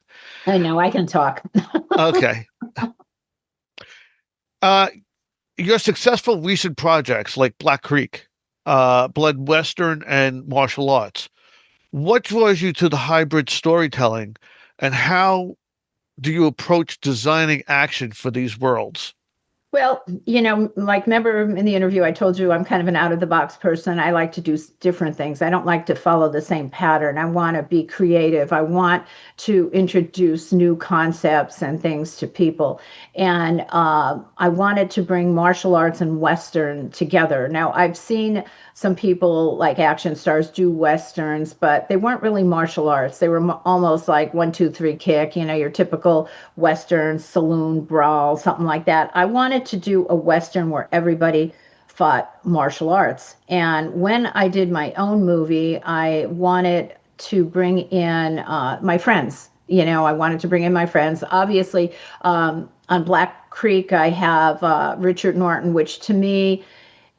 I know I can talk. Okay. Uh, your successful recent projects like Black Creek, blend Western and martial arts. What draws you to the hybrid storytelling, and how do you approach designing action for these worlds? Well, like remember in the interview, I told you I'm kind of an out of the box person. I like to do different things. I don't like to follow the same pattern. I want to be creative. I want to introduce new concepts and things to people. And I wanted to bring martial arts and Western together. Now, I've seen some people like action stars do Westerns, but they weren't really martial arts. They were almost like one, two, three kick, your typical Western saloon brawl, something like that. I wanted to do a Western where everybody fought martial arts. And when I did my own movie, I wanted to bring in my friends. I wanted to bring in my friends. Obviously, on Black Creek, I have Richard Norton, which to me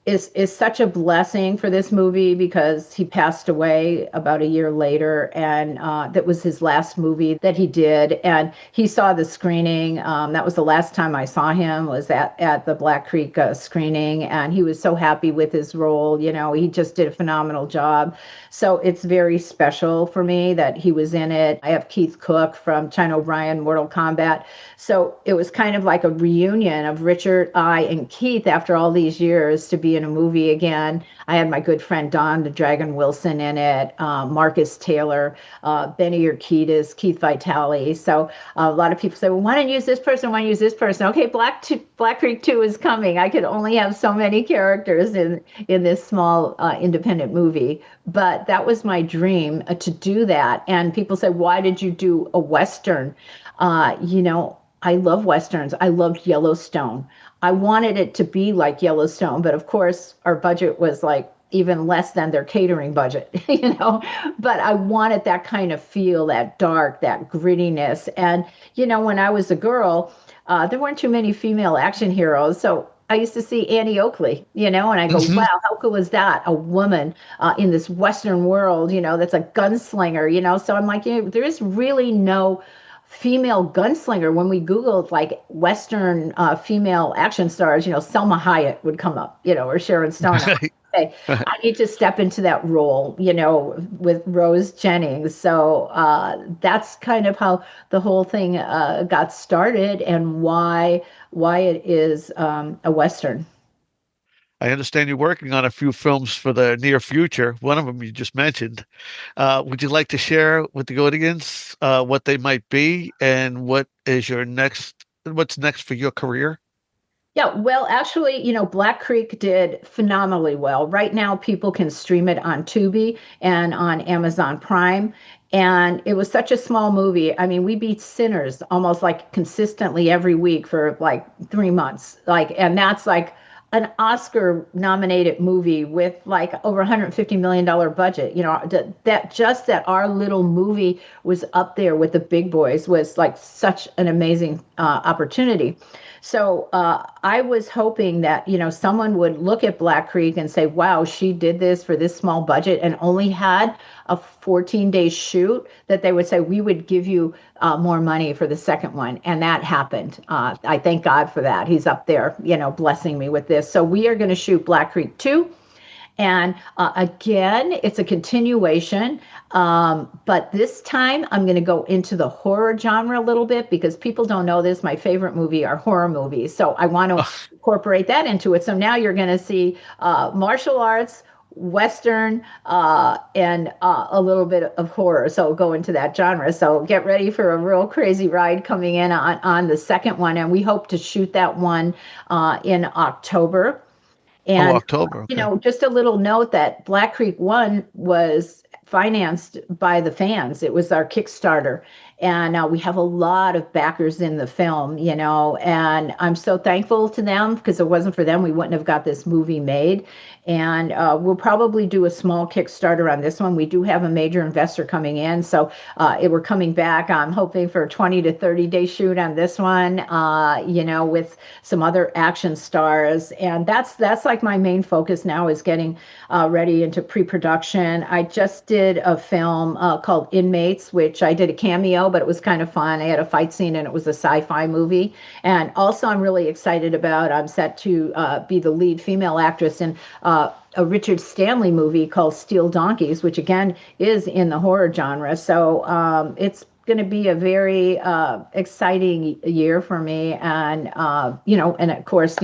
is such a blessing for this movie because he passed away about a year later, and that was his last movie that he did. And he saw the screening. That was the last time I saw him, was at the Black Creek screening, and he was so happy with his role. He just did a phenomenal job. So it's very special for me that he was in it. I have Keith Cook from China O'Brien, Mortal Kombat. So it was kind of like a reunion of Richard, I, and Keith after all these years to be in a movie again. I had my good friend Don the Dragon Wilson in it, Marcus Taylor, Benny Urquidez, Keith Vitale. So a lot of people say, well, why don't you use this person? Why don't you use this person? Okay, Black Creek 2 is coming. I could only have so many characters in this small independent movie. But that was my dream to do that. And people say, why did you do a Western? I love Westerns. I loved Yellowstone. I wanted it to be like Yellowstone, but of course our budget was like even less than their catering budget, but I wanted that kind of feel, that dark, that grittiness. And, when I was a girl, there weren't too many female action heroes. So I used to see Annie Oakley, and I go, Mm-hmm. wow, how cool is that? A woman in this Western world, that's a gunslinger, So I'm like, there is really no female gunslinger. When we Googled like Western female action stars, Selma Hayek would come up, or Sharon Stone. Okay, I need to step into that role, with Rose Jennings. So that's kind of how the whole thing got started, and why it is a Western. I understand you're working on a few films for the near future. One of them you just mentioned. Would you like to share with the audience what they might be, and what's next for your career? Yeah, well, actually, Black Creek did phenomenally well. Right now, people can stream it on Tubi and on Amazon Prime. And it was such a small movie. I mean, we beat Sinners almost like consistently every week for like 3 months. And that's like an Oscar nominated movie with like over $150 million budget. That our little movie was up there with the big boys was like such an amazing opportunity. So I was hoping that, someone would look at Black Creek and say, wow, she did this for this small budget and only had a 14-day shoot, that they would say, we would give you more money for the second one. And that happened. I thank God for that. He's up there, blessing me with this. So we are going to shoot Black Creek 2. And again, it's a continuation. But this time I'm going to go into the horror genre a little bit because people don't know this. My favorite movie are horror movies. So I want to incorporate that into it. So now you're going to see martial arts, Western, and a little bit of horror. So go into that genre. So get ready for a real crazy ride coming in on the second one. And we hope to shoot that one in October. Oh, And, October. Okay. just a little note that Black Creek One was financed by the fans. It was our Kickstarter. And we have a lot of backers in the film, and I'm so thankful to them because if it wasn't for them, we wouldn't have got this movie made. And we'll probably do a small Kickstarter on this one. We do have a major investor coming in. So we're coming back. I'm hoping for a 20 to 30-day shoot on this one, with some other action stars. And that's like my main focus now is getting ready into pre-production. I just did a film called Inmates, which I did a cameo, but it was kind of fun. I had a fight scene and it was a sci-fi movie. And also I'm really excited about, I'm set to be the lead female actress in a Richard Stanley movie called Steel Donkeys, which again is in the horror genre. So it's going to be a very exciting year for me. And, and of course,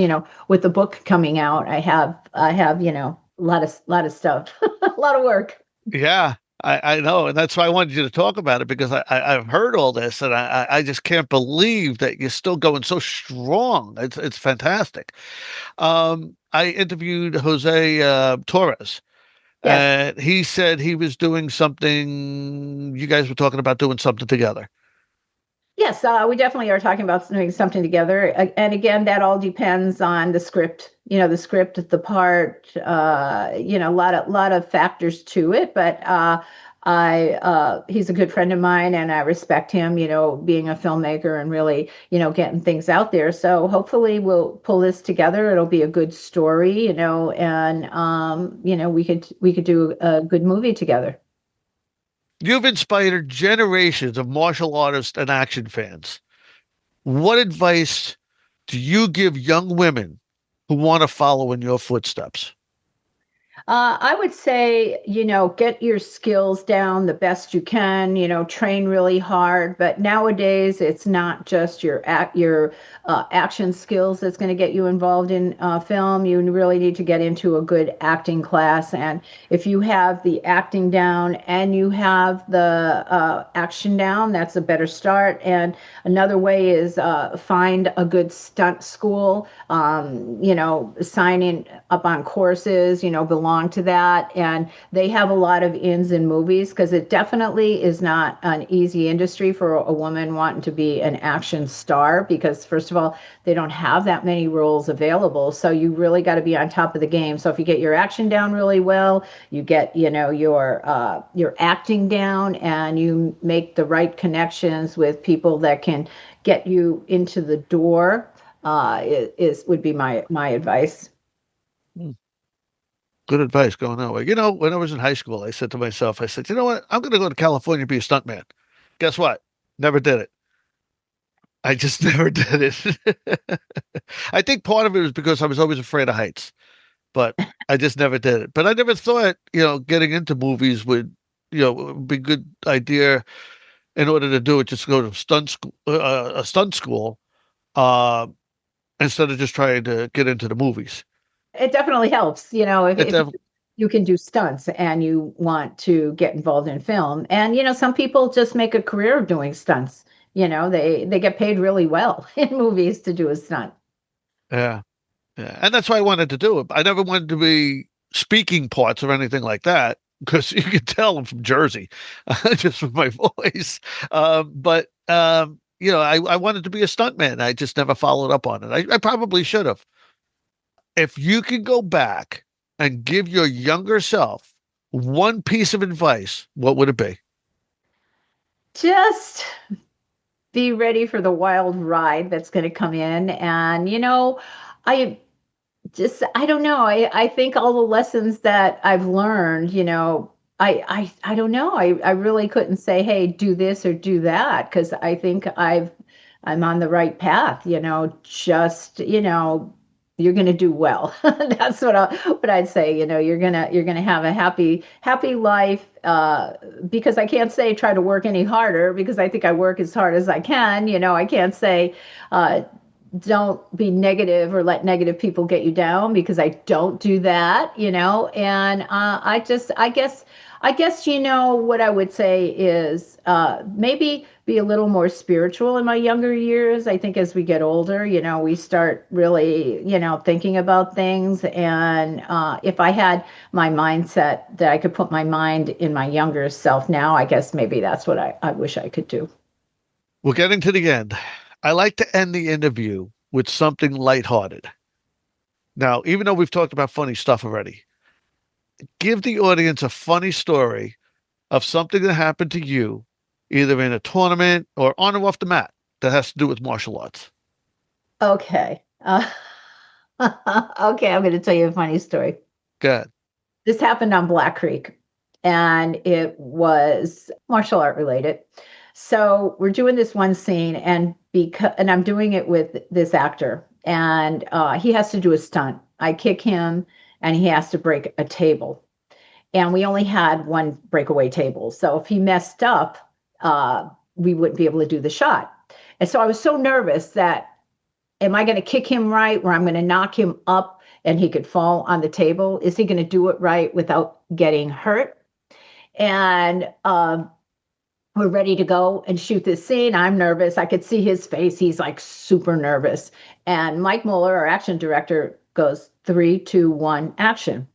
with the book coming out, I have, a lot of stuff, a lot of work. Yeah, I know. And that's why I wanted you to talk about it because I've heard all this and I just can't believe that you're still going so strong. It's fantastic. I interviewed Jose Torres, Yes. and he said he was doing something. You guys were talking about doing something together. Yes, we definitely are talking about doing something together. And again, that all depends on the script, the part, a lot of factors to it. But he's a good friend of mine and I respect him, being a filmmaker and really, getting things out there. So hopefully we'll pull this together. It'll be a good story, and, we could do a good movie together. You've inspired generations of martial artists and action fans. What advice do you give young women who want to follow in your footsteps? I would say, get your skills down the best you can, train really hard. But nowadays, it's not just your action skills that's going to get you involved in film. You really need to get into a good acting class. And if you have the acting down and you have the action down, that's a better start. And another way is find a good stunt school, signing up on courses, belong to that. And they have a lot of ins in movies because it definitely is not an easy industry for a woman wanting to be an action star because, first of all, they don't have that many roles available. So you really got to be on top of the game. So if you get your action down really well, you get, your acting down and you make the right connections with people that can get you into the door, would be my advice. Good advice going that way. When I was in high school, I said to myself, I said, you know what? I'm going to go to California and be a stuntman. Guess what? Never did it. I just never did it. I think part of it was because I was always afraid of heights, but I just never did it. But I never thought, getting into movies would be a good idea in order to do it. Just go to a stunt school, uh, instead of just trying to get into the movies. It definitely helps, It if def- you can do stunts and you want to get involved in film. And, some people just make a career of doing stunts. They get paid really well in movies to do a stunt. yeah. Yeah, and that's why I wanted to do it. I never wanted to be speaking parts or anything like that because you can tell I'm from Jersey, just from my voice. I wanted to be a stuntman. I just never followed up on it. I probably should have. If you could go back and give your younger self one piece of advice, what would it be? Just be ready for the wild ride that's going to come in. And, I I don't know. I think all the lessons that I've learned, I don't know. I really couldn't say, hey, do this or do that, because I think I'm on the right path, just, you're going to do well. That's what I'd say. You're going to have a happy life. Because I can't say try to work any harder, because I think I work as hard as I can. I can't say, don't be negative or let negative people get you down, because I don't do that. And I guess, what I would say is, maybe be a little more spiritual in my younger years. I think as we get older, we start really, thinking about things. And if I had my mindset that I could put my mind in my younger self now, I guess maybe that's what I wish I could do. We're getting to the end. I like to end the interview with something lighthearted. Now, even though we've talked about funny stuff already, give the audience a funny story of something that happened to you, either in a tournament or on or off the mat, that has to do with martial arts. Okay. Okay, I'm going to tell you a funny story. Good. This happened on Black Creek, and it was martial art related. So we're doing this one scene, and I'm doing it with this actor, and he has to do a stunt. I kick him, and he has to break a table, and we only had one breakaway table. So if he messed up, we wouldn't be able to do the shot. And so I was so nervous that, am I going to kick him right, where I'm going to knock him up and he could fall on the table? Is he going to do it right without getting hurt? And we're ready to go and shoot this scene. I'm nervous. I could see his face. He's like super nervous. And Mike Muller, our action director, goes 3, 2, 1, action.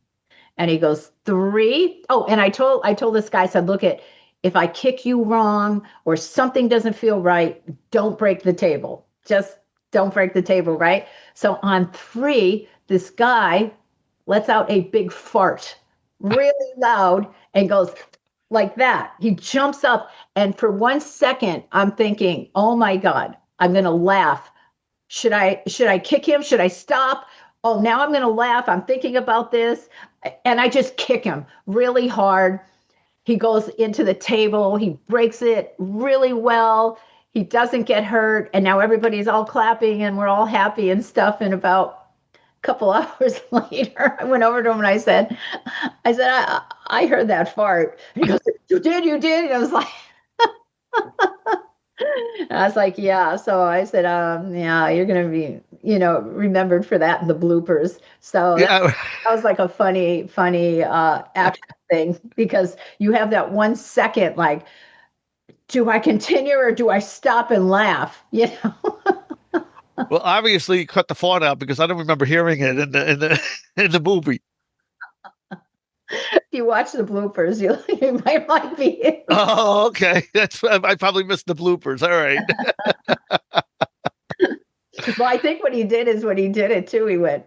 And he goes 3. Oh, and I told this guy, I said, look, if I kick you wrong or something doesn't feel right, don't break the table. Just don't break the table, right? So on 3, this guy lets out a big fart, really loud, and goes like that. He jumps up, and for 1 second, I'm thinking, oh my God, I'm going to laugh. Should I kick him? Should I stop? Oh, now I'm going to laugh. I'm thinking about this. And I just kick him really hard. He goes into the table. He breaks it really well. He doesn't get hurt. And now everybody's all clapping and we're all happy and stuff. And about a couple hours later, I went over to him and I said, I heard that fart. He goes, you did? And I was like, yeah. So I said, yeah, you're going to be, remembered for that in the bloopers. So that was like a funny action thing, because you have that 1 second, like, do I continue or do I stop and laugh? Well, obviously you cut the fart out, because I don't remember hearing it in the movie. If you watch the bloopers, you might be. Oh, okay. I probably missed the bloopers. All right. Well, I think what he did is when he did it too, he went,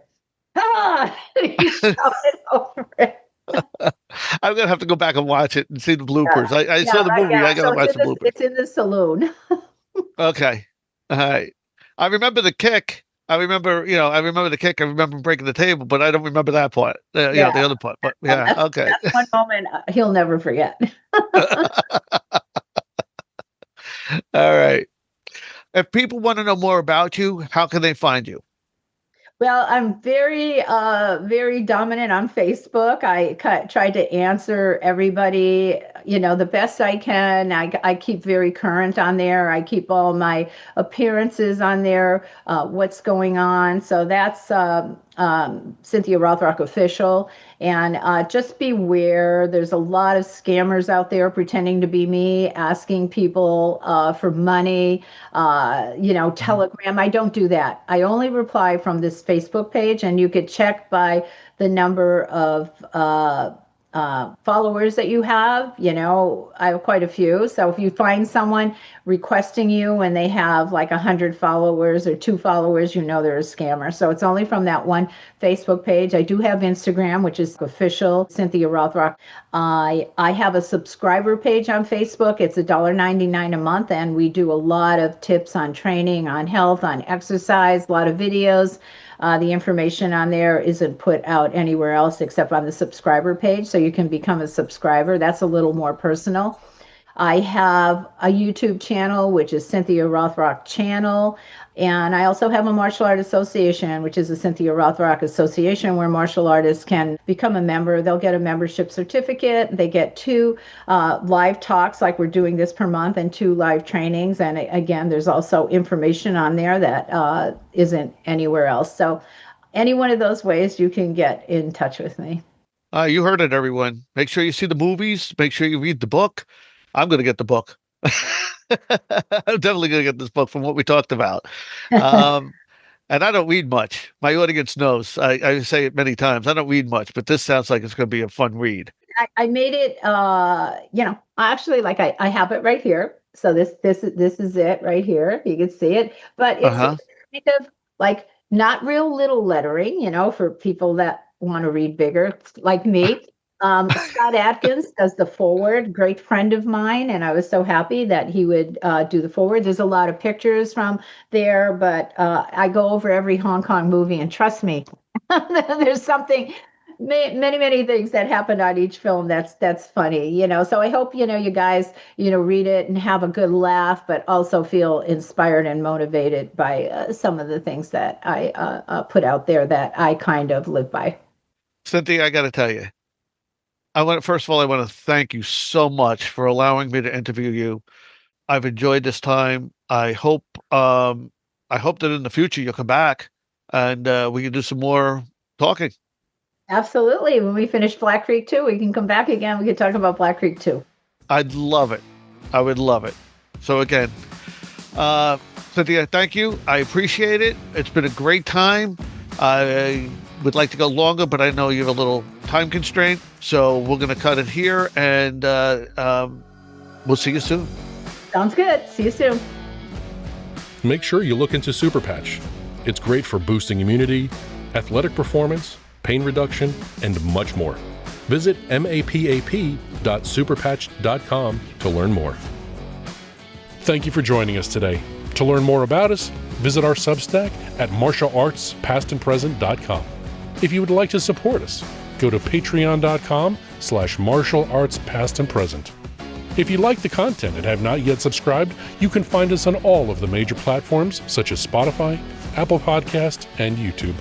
he shouted over it. I'm gonna have to go back and watch it and see the bloopers. Yeah. I saw the movie. I gotta watch the bloopers. It's in the saloon. Okay. All right. I remember the kick. I remember the kick. I remember breaking the table, but I don't remember that part. The other part. But yeah, okay. That's one moment he'll never forget. All right. If people want to know more about you, how can they find you? Well, I'm very, very dominant on Facebook. I try to answer everybody, the best I can. I keep very current on there. I keep all my appearances on there, what's going on. So that's Cynthia Rothrock Official. And just beware. There's a lot of scammers out there pretending to be me, asking people for money, Telegram. I don't do that. I only reply from this Facebook page, and you could check by the number of followers that you have. I have quite a few. So if you find someone requesting you and they have like 100 followers or 2 followers, they're a scammer. So it's only from that one Facebook page. I do have Instagram, which is official Cynthia Rothrock. I have a subscriber page on Facebook. It's $1.99 a month, and we do a lot of tips on training, on health, on exercise, a lot of videos. The information on there isn't put out anywhere else except on the subscriber page, so you can become a subscriber. That's a little more personal. I have a YouTube channel, which is Cynthia Rothrock channel. And I also have a martial art association, which is the Cynthia Rothrock Association, where martial artists can become a member. They'll get a membership certificate. They get 2 live talks, like we're doing this per month, and 2 live trainings. And again, there's also information on there that isn't anywhere else. So any one of those ways, you can get in touch with me. You heard it, everyone. Make sure you see the movies. Make sure you read the book. I'm going to get the book. I'm definitely going to get this book from what we talked about. And I don't read much. My audience knows. I say it many times. I don't read much, but this sounds like it's going to be a fun read. I made it, actually, like I have it right here. So this is it right here. You can see it, but it's kind of like not real little lettering, for people that want to read bigger, like me. Scott Atkins does the forward, great friend of mine, and I was so happy that he would do the forward. There's a lot of pictures from there, but I go over every Hong Kong movie, and trust me, there's something, many things that happen on each film that's funny, So I hope, you guys, read it and have a good laugh, but also feel inspired and motivated by some of the things that I put out there that I kind of live by. Cynthia, I got to tell you, first of all, I want to thank you so much for allowing me to interview you. I've enjoyed this time. I hope that in the future you'll come back and we can do some more talking. Absolutely. When we finish Black Creek 2, we can come back again. We can talk about Black Creek 2. I'd love it. I would love it. So again, Cynthia, thank you. I appreciate it. It's been a great time. I would like to go longer, but I know you have a little time constraint. So we're going to cut it here, and we'll see you soon. Sounds good. See you soon. Make sure you look into Super Patch. It's great for boosting immunity, athletic performance, pain reduction, and much more. Visit mapap.superpatch.com to learn more. Thank you for joining us today. To learn more about us, visit our Substack at martialartspastandpresent.com. If you would like to support us, go to patreon.com/martialartspastandpresent. If you like the content and have not yet subscribed, you can find us on all of the major platforms such as Spotify, Apple Podcast, and YouTube.